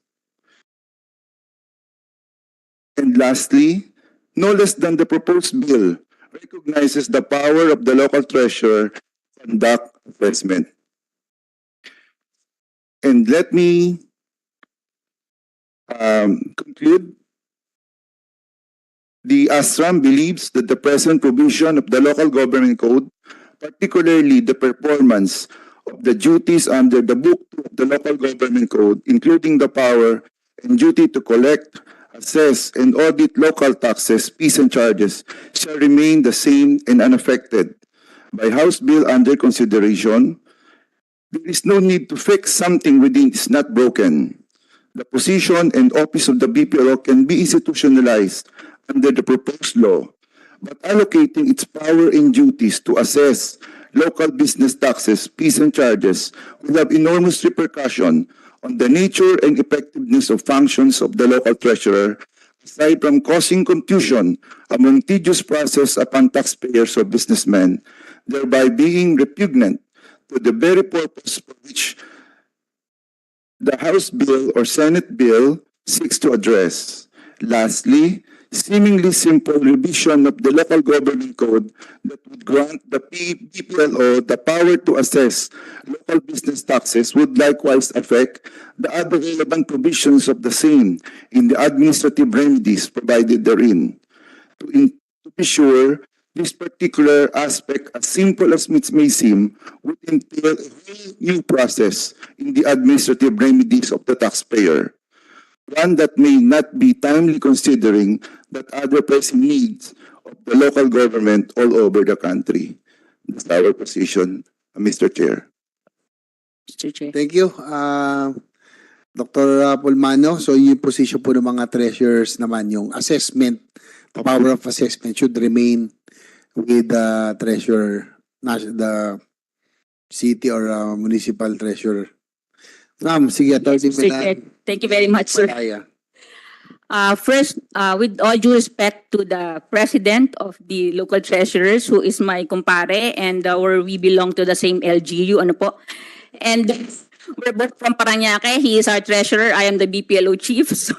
And lastly, no less than the proposed bill recognizes the power of the local treasurer to conduct assessment. And let me conclude. The ASRAM believes that the present provision of the local government code, particularly the performance of the duties under the Book 2 of the local government code, including the power and duty to collect, assess, and audit local taxes, fees, and charges, shall remain the same and unaffected by House Bill under consideration. There is no need to fix something within is not broken. The position and office of the BPLO can be institutionalized under the proposed law, but allocating its power and duties to assess local business taxes, fees, and charges will have enormous repercussion on the nature and effectiveness of functions of the local treasurer, aside from causing confusion among tedious process upon taxpayers or businessmen, thereby being repugnant to the very purpose for which the House Bill or Senate Bill seeks to address. Lastly, seemingly simple revision of the local government code that would grant the BPLO the power to assess local business taxes would likewise affect the other relevant provisions of the same in the administrative remedies provided therein. To be sure, this particular aspect, as simple as it may seem, would entail a whole new process in the administrative remedies of the taxpayer, one that may not be timely considering that other pressing needs of the local government all over the country. That's our position, Mr. Chair. Mr. Chair. Thank you. Dr. Pulmano, so yung position po ng mga treasurers naman, yung assessment, power of assessment should remain with the treasurer, the city or municipal treasurer. Ma'am, sige, Mr. Chair, thank you very much, sir. First, with all due respect to the president of the local treasurers, who is my kumpare, and we belong to the same LGU, ano po. And we're both from Parañaque. He is our treasurer. I am the BPLO chief. So,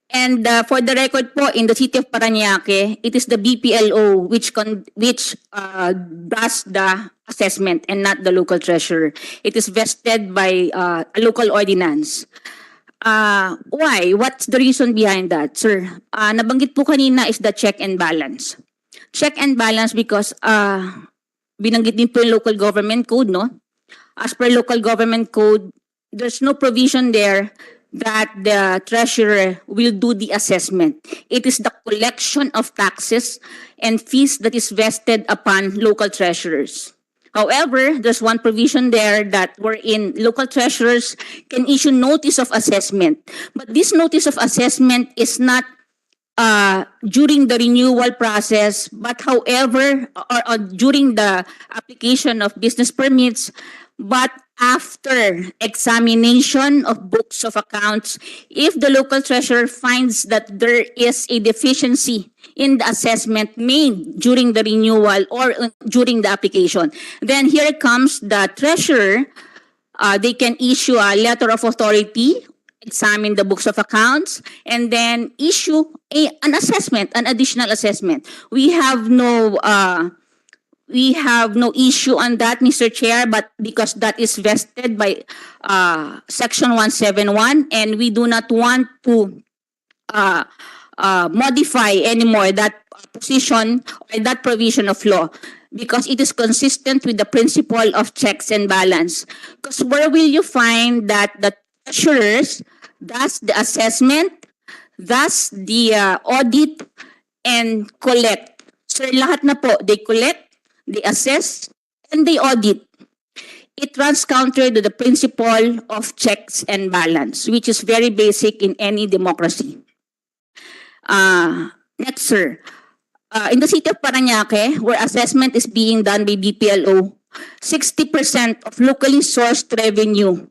and for the record po, in the city of Parañaque, it is the BPLO which does the assessment and not the local treasurer. It is vested by a local ordinance. Why? What's the reason behind that, sir? Nabanggit po kanina is the check and balance. Check and balance because binanggit din po yung local government code, no? As per local government code, there's no provision there that the treasurer will do the assessment. It is the collection of taxes and fees that is vested upon local treasurers. However, there's one provision there that wherein local treasurers can issue notice of assessment. But this notice of assessment is not during the renewal process, but however, or during the application of business permits, but after examination of books of accounts, if the local treasurer finds that there is a deficiency in the assessment made during the renewal or during the application, then here comes the treasurer They can issue a letter of authority, examine the books of accounts, and then issue an assessment, an additional assessment. We have no issue on that, Mr. Chair, but because that is vested by Section 171, and we do not want to modify anymore that position or that provision of law, because it is consistent with the principle of checks and balance. Because where will you find that the treasurers does the assessment, does the audit, and collect? Sir, lahat na po, they collect, they assess, and they audit. It runs counter to the principle of checks and balance, which is very basic in any democracy. Next, sir. In the city of Parañaque, where assessment is being done by BPLO, 60% of locally sourced revenue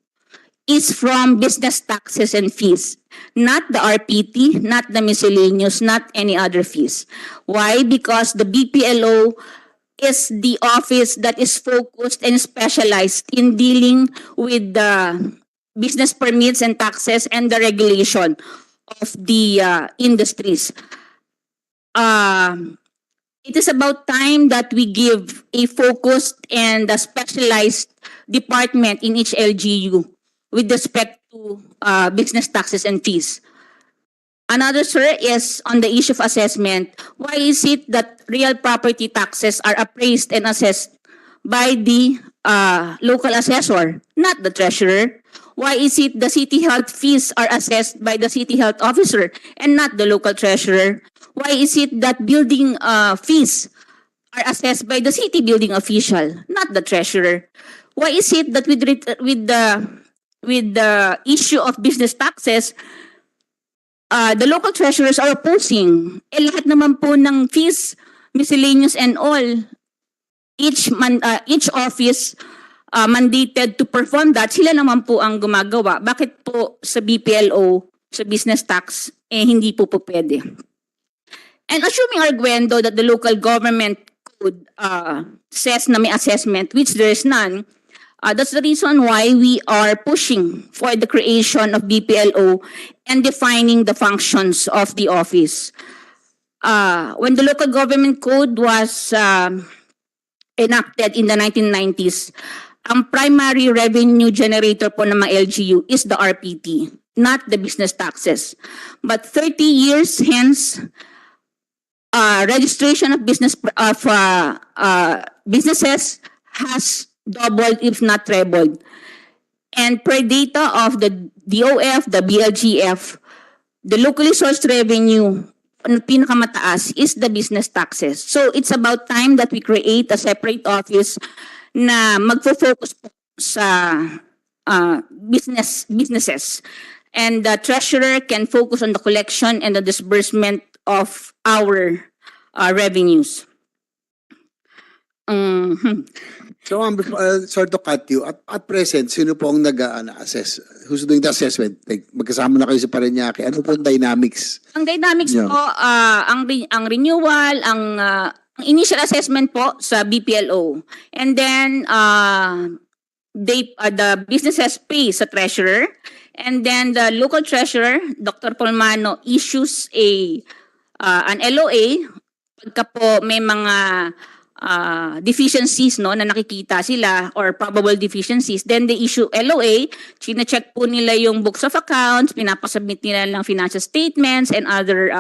is from business taxes and fees, not the RPT, not the miscellaneous, not any other fees. Why? Because the BPLO is the office that is focused and specialized in dealing with the business permits and taxes and the regulation of the industries. It is about time that we give a focused and a specialized department in each LGU with respect to business taxes and fees. Another, sir, is on the issue of assessment. Why is it that real property taxes are appraised and assessed by the local assessor, not the treasurer? Why is it the city health fees are assessed by the city health officer and not the local treasurer? Why is it that building fees are assessed by the city building official, not the treasurer? Why is it that with the issue of business taxes, the local treasurers are opposing? Lahat naman po ng fees, miscellaneous and all, each office mandated to perform that, sila naman po ang gumagawa. Bakit po sa BPLO, sa business tax, hindi po pwede? And assuming arguendo that the local government code says na may assessment, which there is none, that's the reason why we are pushing for the creation of BPLO and defining the functions of the office. When the local government code was enacted in the 1990s, ang primary revenue generator po ng mga LGU is the RPT, not the business taxes. But 30 years hence, registration of businesses has doubled, if not trebled. And per data of the DOF, the BLGF, the locally sourced revenue, ang pinakamataas is the business taxes. So it's about time that we create a separate office na magfo-focus po sa businesses. And the treasurer can focus on the collection and the disbursement of our revenues. So, sorry to cut you. At present, sino po ang nag-assess? Who's doing the assessment? Like, magkasama na kayo sa Parañaque. Ano po ang dynamics? Ang dynamics Yeah. po, ang renewal, ang initial assessment po sa BPLO. And then, the businesses pay sa treasurer. And then the local treasurer, Dr. Polmano, issues an LOA pagka po may mga deficiencies no na nakikita sila or probable deficiencies, then they issue LOA. Chine-check po nila yung books of accounts, pinapasubmit nila ng financial statements and other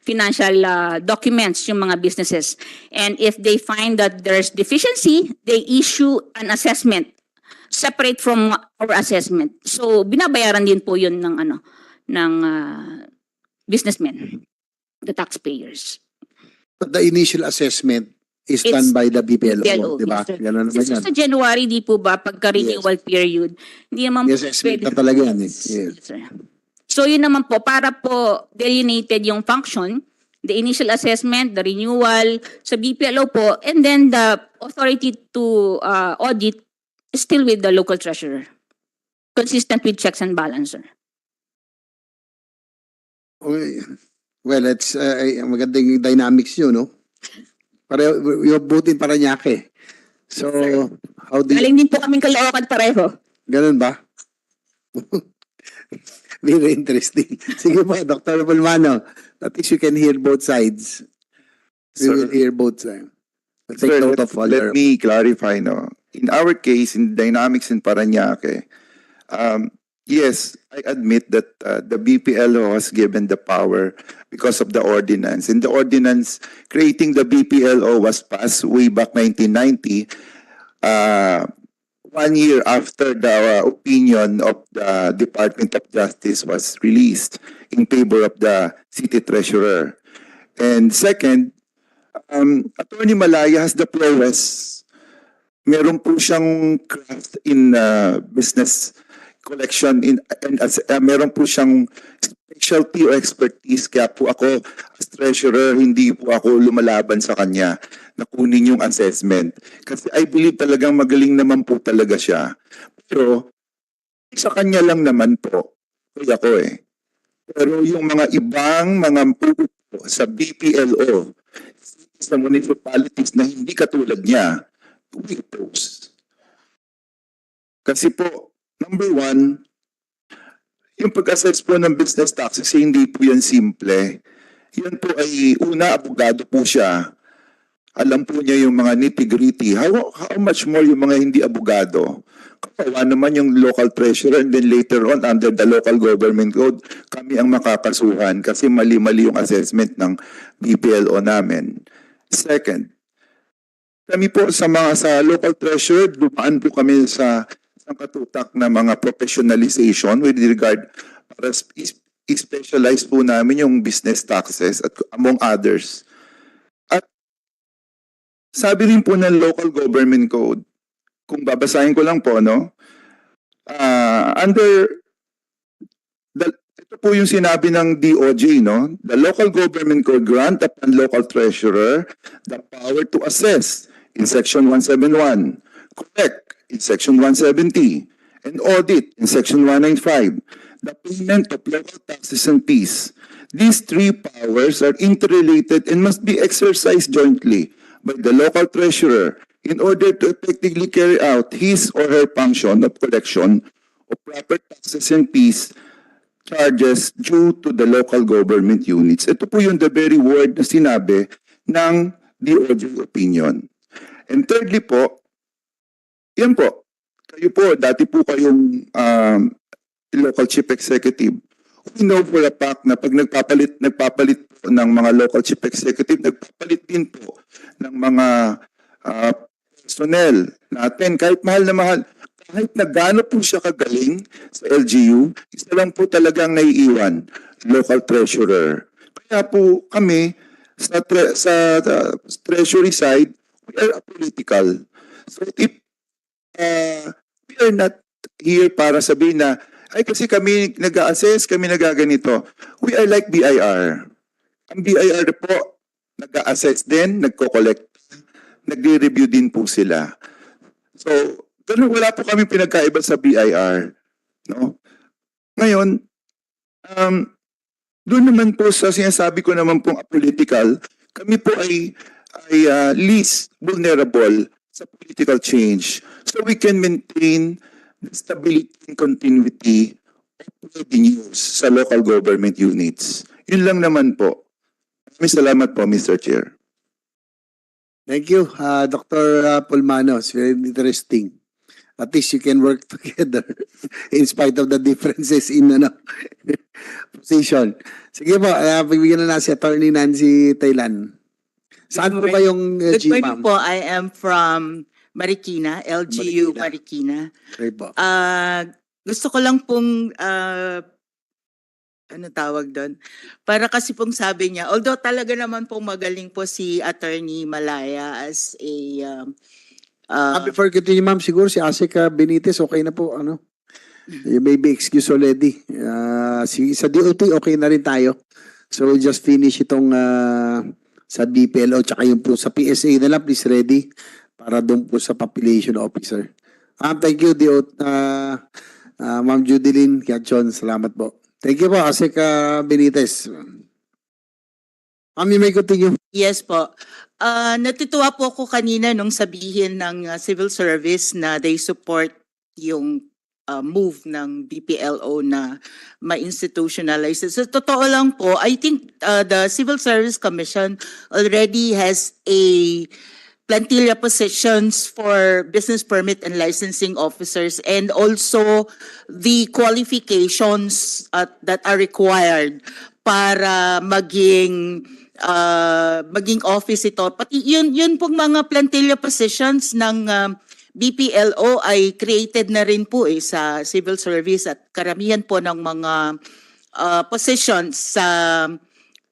financial documents yung mga businesses. And if they find that there's deficiency, they issue an assessment separate from our assessment. So binabayaran din po yun ng businessmen, the taxpayers. But the initial assessment is done by the BPLO, di ba? Yes, sir. Ganun naman yan. Sa January, di po ba, pagka-renewal period, hindi naman Yes, assessment na talaga yan. Yes. Yes, sir. So yun naman po, para po delineated yung function, the initial assessment, the renewal sa BPLO po, and then the authority to audit is still with the local treasurer. Consistent with checks and balancer. Okay. Well, it's magandang dynamics yun, no? Pareho, yung butin Parañaque. So, how do you... Galing din po kaming Caloocan pareho. Ganun ba? Very interesting. Sige po, Dr. Pulmano. At least you can hear both sides. We will hear both sides. We'll take Sir, note of all let your... me clarify, no. In our case, in Dynamics in Parañaque, yes, I admit that the BPLO has given the power because of the ordinance. And the ordinance creating the BPLO was passed way back 1990, 1 year after the opinion of the Department of Justice was released in favor of the city treasurer. And second, Attorney Malaya has the prowess. Meron po siyang craft in business collection and meron po siyang specialty or expertise. Kaya po ako as treasurer, hindi po ako lumalaban sa kanya na kunin yung assessment. Kasi I believe talagang magaling naman po talaga siya. Pero sa kanya lang naman po, kaya ko eh. Pero yung mga ibang mga pupo sa BPLO, sa municipalities na hindi katulad niya, we oppose. Kasi po, number one, yung pag-assess po ng business taxes, hindi po yan simple. Yan po ay, una, abogado po siya. Alam po niya yung mga nitty-gritty. How much more yung mga hindi abogado? Kapawa naman yung local treasurer and then later on, under the local government code, kami ang makakasuhan kasi mali-mali yung assessment ng BPLO namin. Second, kami po sa local treasurer, dumaan po kami sa katutak na mga professionalization with regard para specialize po namin yung business taxes at among others. At sabi rin po ng local government code, kung babasahin ko lang po, no? Ito po yung sinabi ng DOJ, no? The local government code grant upon local treasurer the power to assess in section 171, collect in section 170, and audit in section 195, the payment of local taxes and fees. These three powers are interrelated and must be exercised jointly by the local treasurer in order to effectively carry out his or her function of collection of proper taxes and fees charges due to the local government units. Ito po yung the very word na sinabi ng DOJ opinion. And thirdly po, yan po, kayo po, dati po kayong local chief executive. We know for a fact na pag nagpapalit po ng mga local chief executive, nagpapalit din po ng mga personnel natin. Kahit mahal na mahal, kahit na gaano po siya kagaling sa LGU, isa lang po talagang naiiwan, local treasurer. Kaya po kami, sa treasury side, we are apolitical. So if we are not here para sabihin na, ay kasi kami nag-a-assess, kami nagaganito. We are like BIR. Ang BIR po, nag-a-assess din, nagko-collect, nagre-review din po sila. So, ganun, wala po kami pinagkaiba sa BIR. No? Ngayon, doon naman po sa sinasabi ko naman pong apolitical, kami po ay least vulnerable sa political change. So we can maintain the stability and continuity of revenues sa local government units. Yun lang naman po. Maraming salamat po, Mr. Chair. Thank you, Dr. Pulmano. It's very interesting. At least you can work together in spite of the differences in position. Sige po, bibigyan na si Attorney Nancy Thailand. Saan po kayong Good G, morning ma'am? po. I am from Marikina, LGU Marikina. Okay po. Gusto ko lang pong ano tawag doon? Para kasi pong sabi niya, although talaga naman pong magaling po si Attorney Malaya as a Before continue, ma'am, siguro si Asika Benitez, okay na po, ano? You may be excused already. Sa DOT, okay na rin tayo. So we'll just finish itong sa BPLO, tsaka yung po sa PSA na lang, please ready, para doon po sa population officer. Thank you, Ma'am Judilyn Kiachon, salamat po. Thank you po, Asika Benitez. Ma'am, you may continue. Yes po. Natutuwa po ako kanina nung sabihin ng civil service na they support yung move ng BPLO na ma-institutionalize. So totoo lang po, I think the Civil Service Commission already has a plantilla positions for business permit and licensing officers, and also the qualifications that are required para maging office ito. Pati yun pong mga plantilla positions ng BPLO ay created na rin po sa civil service, at karamihan po ng mga positions sa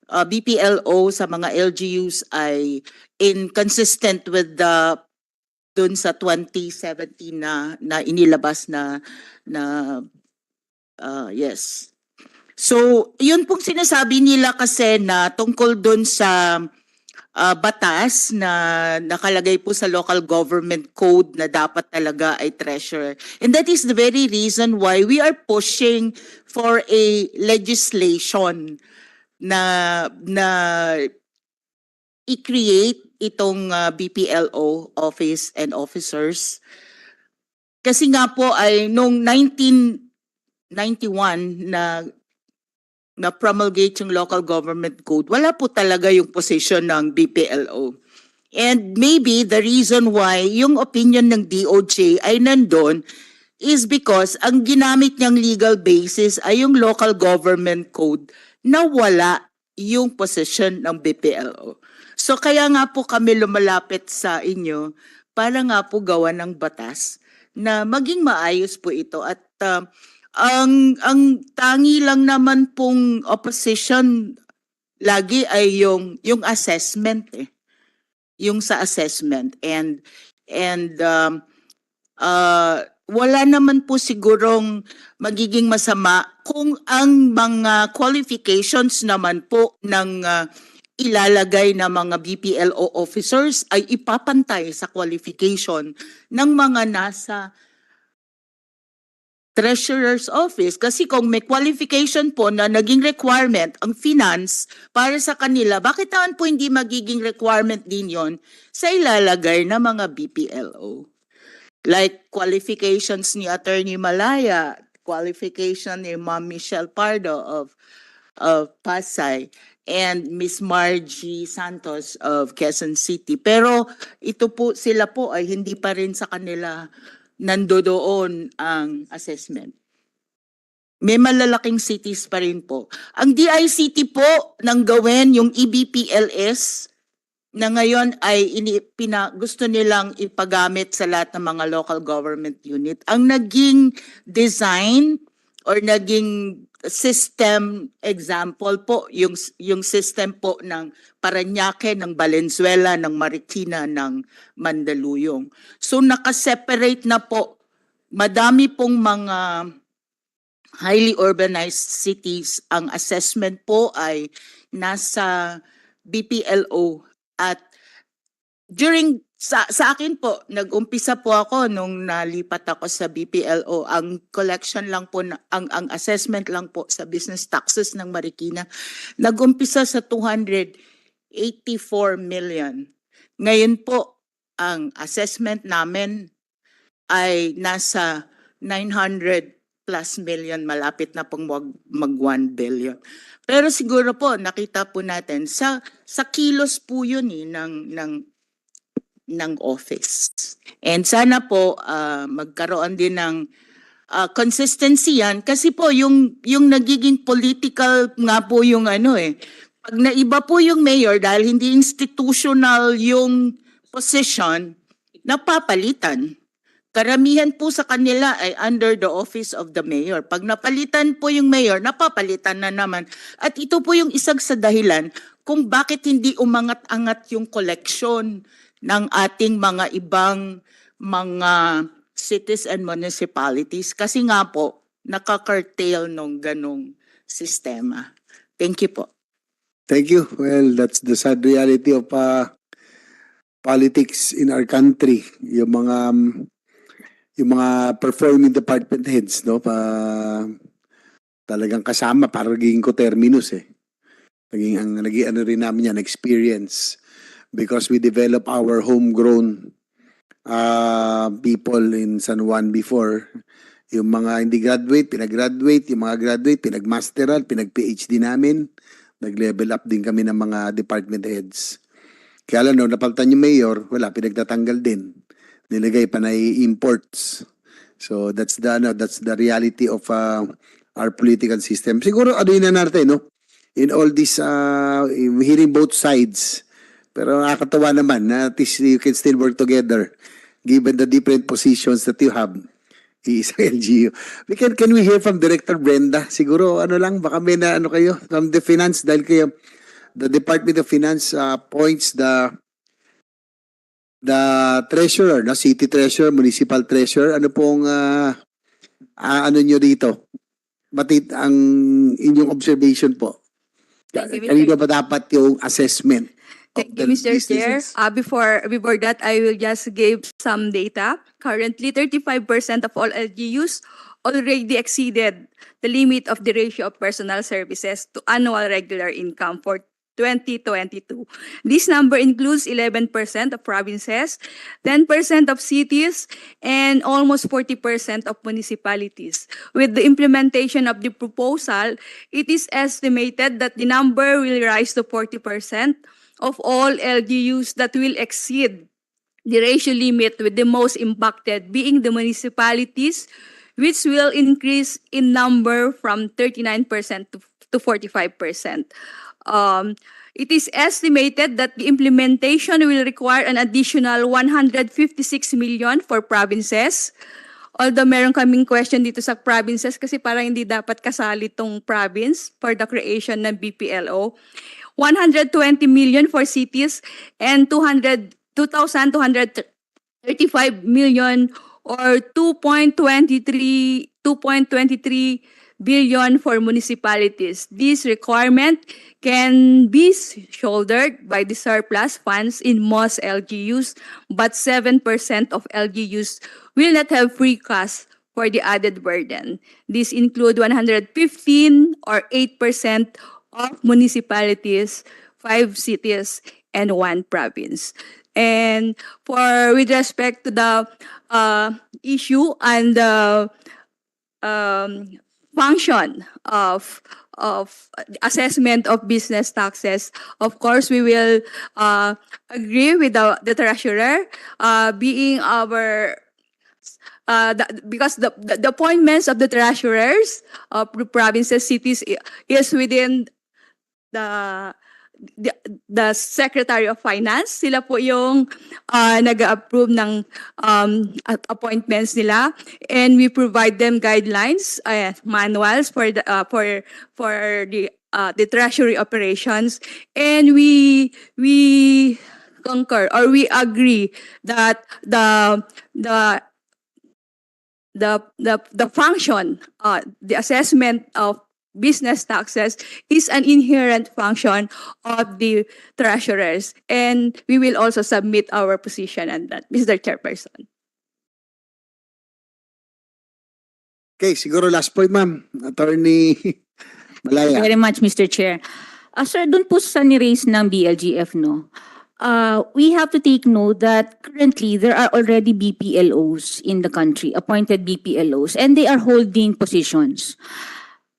BPLO sa mga LGUs ay inconsistent with the dun sa 2017 na inilabas na yes. So, yun pong sinasabi nila kasi na tungkol dun sa batas na nakalagay po sa local government code na dapat talaga ay treasurer. And that is the very reason why we are pushing for a legislation na i-create itong BPLO office and officers. Kasi nga po ay noong 1991 na promulgate yung local government code, wala po talaga yung position ng BPLO. And maybe the reason why yung opinion ng DOJ ay nandun is because ang ginamit niyang legal basis ay yung local government code na wala yung position ng BPLO. So kaya nga po kami lumalapit sa inyo para nga po gawa ng batas na maging maayos po ito. At ang tangi lang naman pong opposition lagi ay yung assessment yung sa assessment, and wala naman po sigurong magiging masama kung ang mga qualifications naman po ng ilalagay na mga BPLO officers ay ipapantay sa qualification ng mga nasa Treasurer's Office. Kasi kung may qualification po na naging requirement ang finance para sa kanila, bakit naman po hindi magiging requirement din yon sa ilalagay na mga BPLO? Like qualifications ni Attorney Malaya, qualification ni Ma'am Michelle Pardo of Pasay, and Miss Margie Santos of Quezon City. Pero ito po, sila po ay hindi pa rin sa kanila nandoon ang assessment. May malalaking cities pa rin po. Ang DICT po nang gawin yung EBPLS na ngayon ay gusto nilang ipagamit sa lahat ng mga local government unit. Ang naging design or naging system example po, yung system po ng Parañaque, ng Valenzuela, ng Marikina, ng Mandaluyong. So nakaseparate na po, madami pong mga highly urbanized cities, ang assessment po ay nasa BPLO. At during sa akin po, nag-umpisa po ako nung nalipat ako sa BPLO. Ang collection lang po, ang assessment lang po sa business taxes ng Marikina, nag-umpisa sa 284 million. Ngayon po, ang assessment namin ay nasa 900 plus million, malapit na pong mag 1 billion. Pero siguro po, nakita po natin, sa kilos po yun ng office. And sana po magkaroon din ng consistency yan, kasi po yung nagiging political nga po yung pag naiba po yung mayor dahil hindi institutional yung position, napapalitan. Karamihan po sa kanila ay under the office of the mayor. Pag napalitan po yung mayor, napapalitan na naman. At ito po yung isang sa dahilan kung bakit hindi umangat-angat yung collection ng ating mga ibang mga cities and municipalities. Kasi nga po, nakakurtail nung ganong sistema. Thank you po. Thank you. Well, that's the sad reality of politics in our country. Yung mga performing department heads, no, talagang kasama para naging coterminus naging rin namin yan, experience, because we develop our homegrown people in San Juan before, Yung mga hindi graduate, pinag-graduate. Yung mga graduate, pinag-masteral, pinag-PhD namin. Nag-level up din kami ng mga department heads. Kaya lang, no, napalitan yung mayor, wala, pinagtatanggal din. Nilagay pa na imports. So that's the reality of our political system. Siguro ano yun na natin, no? In all this, hearing both sides. Pero nakakatawa naman na at least you can still work together given the different positions that you have. Isang LGU. Can we hear from Director Brenda? Siguro ano lang, baka may na ano kayo from the finance dahil kayo the Department of Finance appoints the treasurer, no? City treasurer, municipal treasurer. Ano pong ano nyo dito? Batit ang inyong observation po. Thank you, Mr. Kanino ba dapat yung assessment? Thank you, Mr. Chair. Before that, I will just give some data. Currently, 35% of all LGUs already exceeded the limit of the ratio of personal services to annual regular income for 2022. This number includes 11% of provinces, 10% of cities, and almost 40% of municipalities. With the implementation of the proposal, it is estimated that the number will rise to 40% of all LGUs that will exceed the ratio limit, with the most impacted being the municipalities, which will increase in number from 39% to 45%. It is estimated that the implementation will require an additional 156 million for provinces. Although meron kaming question dito sa provinces kasi parang hindi dapat kasali tong province for the creation ng BPLO. 120 million for cities and 2,235 million or 2.23 billion for municipalities. This requirement can be shouldered by the surplus funds in most LGUs, but 7% of LGUs will not have free cash for the added burden. These include 115 or 8% of municipalities, 5 cities, and 1 province. And with respect to the issue and the function of assessment of business taxes, of course, we will agree with the treasurer being our because the appointments of the treasurers of the provinces, cities is within the Secretary of Finance. Sila po yung nag-approve ng appointments nila, and we provide them guidelines, manuals for the treasury operations, and we concur or we agree that the function, the assessment of business taxes is an inherent function of the treasurers, and we will also submit our position on that, Mr. Chairperson. Okay, siguro last point, ma'am. Attorney Malaya. Very much, Mr. Chair. Sir, dun po sa ni-raise ng BLGF, no? We have to take note that currently there are already BPLOs in the country, appointed BPLOs, and they are holding positions.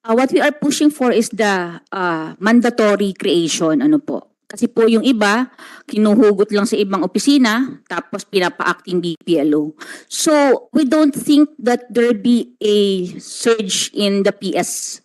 What we are pushing for is the mandatory creation, ano po. Kasi po yung iba, kinuhugot lang sa ibang opisina, tapos pinapa-acting BPLO. So, we don't think that there will be a surge in the PS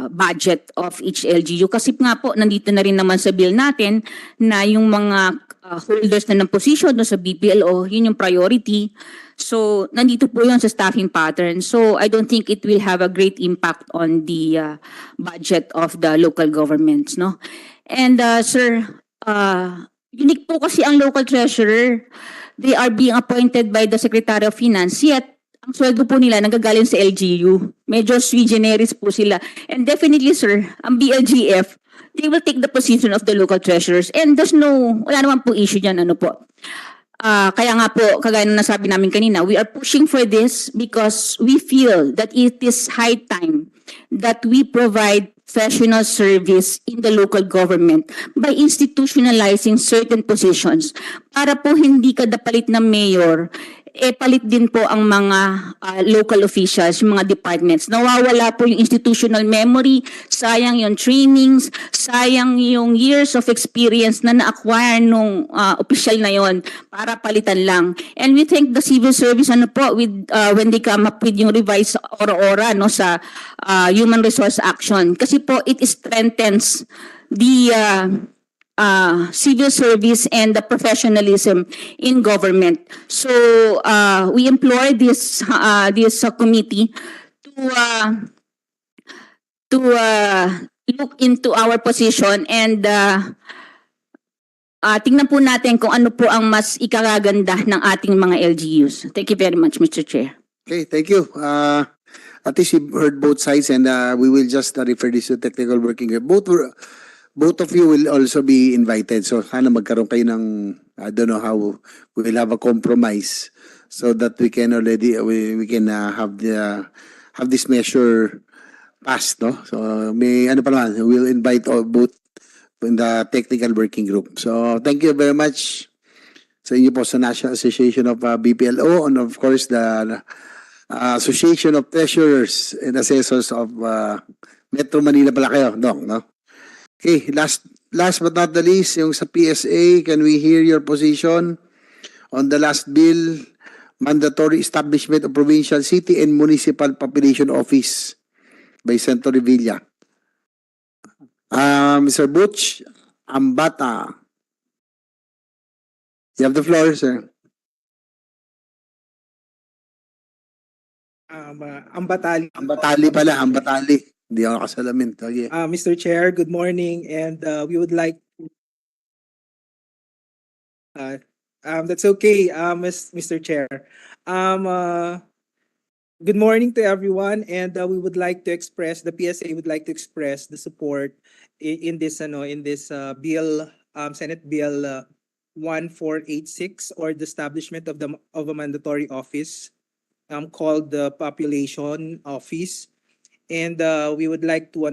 budget of each LGU. Kasi nga po, nandito na rin naman sa bill natin na yung mga holders na ng position no, sa BPLO, yun yung priority. So, nandito po yun sa staffing pattern. So, I don't think it will have a great impact on the budget of the local governments, no? And, sir, unique po kasi ang local treasurer. They are being appointed by the Secretary of Finance, yet, ang sweldo po nila nagagaling sa LGU. Medyo sui generis po sila. And definitely, sir, ang BLGF, they will take the position of the local treasurers. And wala naman po issue dyan, ano po. Kaya nga po, kagaya na nasabi namin kanina, we are pushing for this because we feel that it is high time that we provide professional service in the local government by institutionalizing certain positions para po hindi kada palit ng mayor palit din po ang mga local officials, yung mga departments. Nawawala po yung institutional memory, sayang yung trainings, sayang yung years of experience na na-acquire nung official na yon para palitan lang. And we think the civil service with when they come up with yung revised ora-ora no sa human resource action, kasi po it strengthens the civil service and the professionalism in government. So we implore this committee to look into our position and tingnan po natin kung ano po ang mas ikagaganda ng ating mga LGUs. Thank you very much, Mr. Chair. Okay, thank you. At least you've heard both sides, and we will just refer this to technical working group. Both of you will also be invited. So sana magkaroon kayo ng, I don't know how, we will have a compromise so that we can already, we can have this measure passed, no? So may, ano pa naman, we'll invite both in the technical working group. So thank you very much sa inyo po sa National Association of BPLO, and of course the Association of Treasurers and Assessors of Metro Manila pala kayo, Dong, no? Okay, last but not the least, yung sa PSA, can we hear your position on the last bill, mandatory establishment of provincial, city, and municipal population office by Senator Revilla? Mr. Butch Ambata. You have the floor, sir. Ambatali pala, Ambatali. Hindi ako kasalamin. Okay. Mr. Chair, good morning, and we would like that's okay, Mr. Chair. Good morning to everyone, and we would like to express, the PSA would like to express the support in this bill, Senate Bill 1486, or the establishment of a mandatory office called the Population Office. And we would like to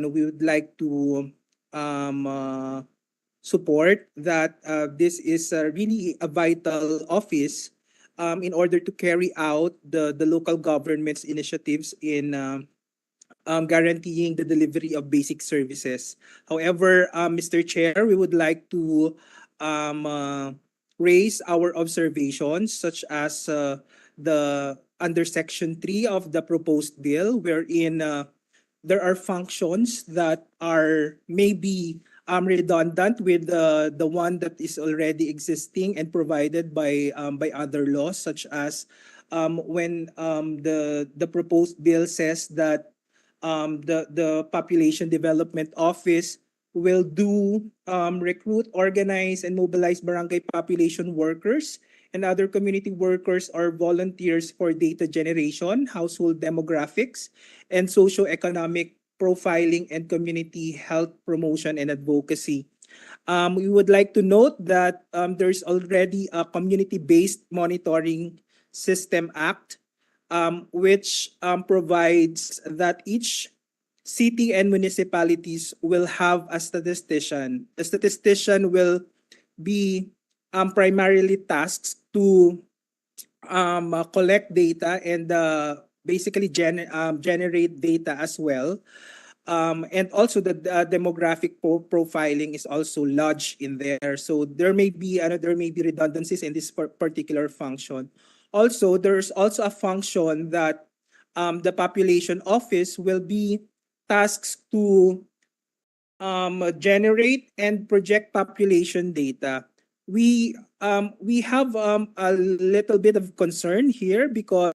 support that this is really a vital office in order to carry out the local government's initiatives in guaranteeing the delivery of basic services. However, Mr. Chair, we would like to raise our observations, such as the under Section 3 of the proposed bill, wherein there are functions that are maybe redundant with the one that is already existing and provided by other laws, such as when the proposed bill says that the Population Development Office will recruit, organize, and mobilize barangay population workers and other community workers or volunteers for data generation, household demographics, and socioeconomic profiling and community health promotion and advocacy. We would like to note that there's already a community-based monitoring system act, which provides that each city and municipalities will have a statistician. The statistician will be primarily tasked to collect data and basically generate data as well. And also the demographic profiling is also lodged in there. So there may be redundancies in this particular function. Also, there's also a function that the population office will be tasked to generate and project population data. We have a little bit of concern here because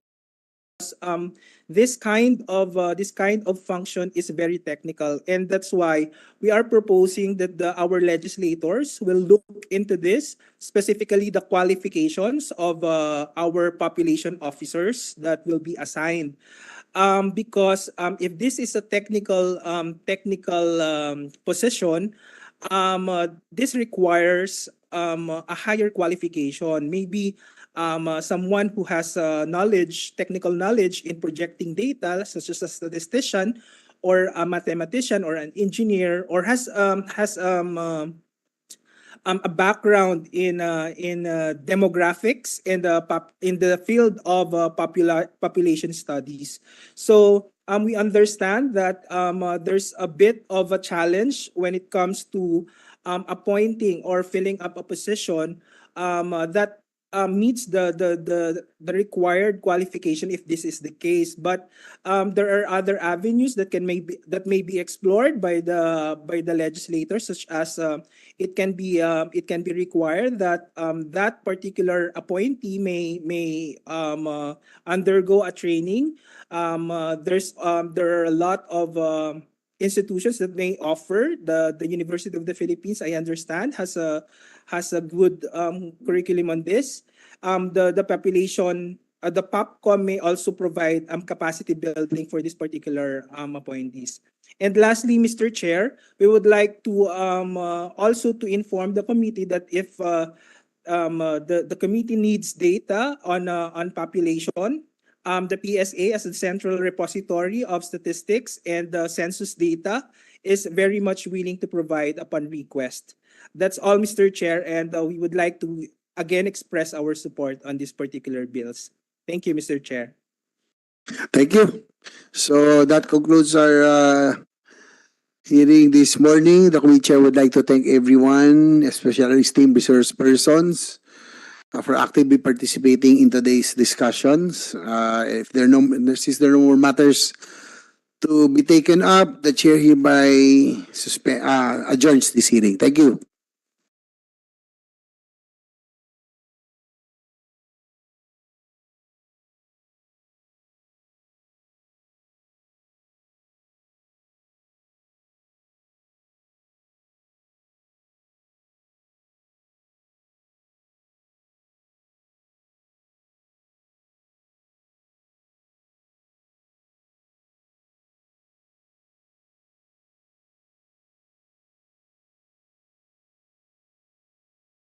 this kind of function is very technical, and that's why we are proposing that our legislators will look into this, specifically the qualifications of our population officers that will be assigned. Because if this is a technical position, this requires a higher qualification. Maybe someone who has technical knowledge in projecting data, such as a statistician or a mathematician or an engineer, or has a background in demographics and in the field of population studies. So we understand that there's a bit of a challenge when it comes to appointing or filling up a position that meets the required qualification if this is the case. But there are other avenues that may be explored by the legislators, such as it can be required that that particular appointee may undergo a training. There are a lot of institutions that may offer. The University of the Philippines, I understand, has a good curriculum on this. The population, the POPCOM may also provide capacity building for this particular appointees. And lastly, Mr. Chair, we would like to also to inform the committee that if the committee needs data on population, the PSA as a central repository of statistics and the census data is very much willing to provide upon request. That's all, Mr. Chair, and we would like to again express our support on these particular bills. Thank you, Mr. Chair. Thank you. So that concludes our hearing this morning. The committee chair would like to thank everyone, especially our esteemed resource persons, for actively participating in today's discussions. Since there are no more matters to be taken up, the chair hereby adjourns this hearing. Thank you.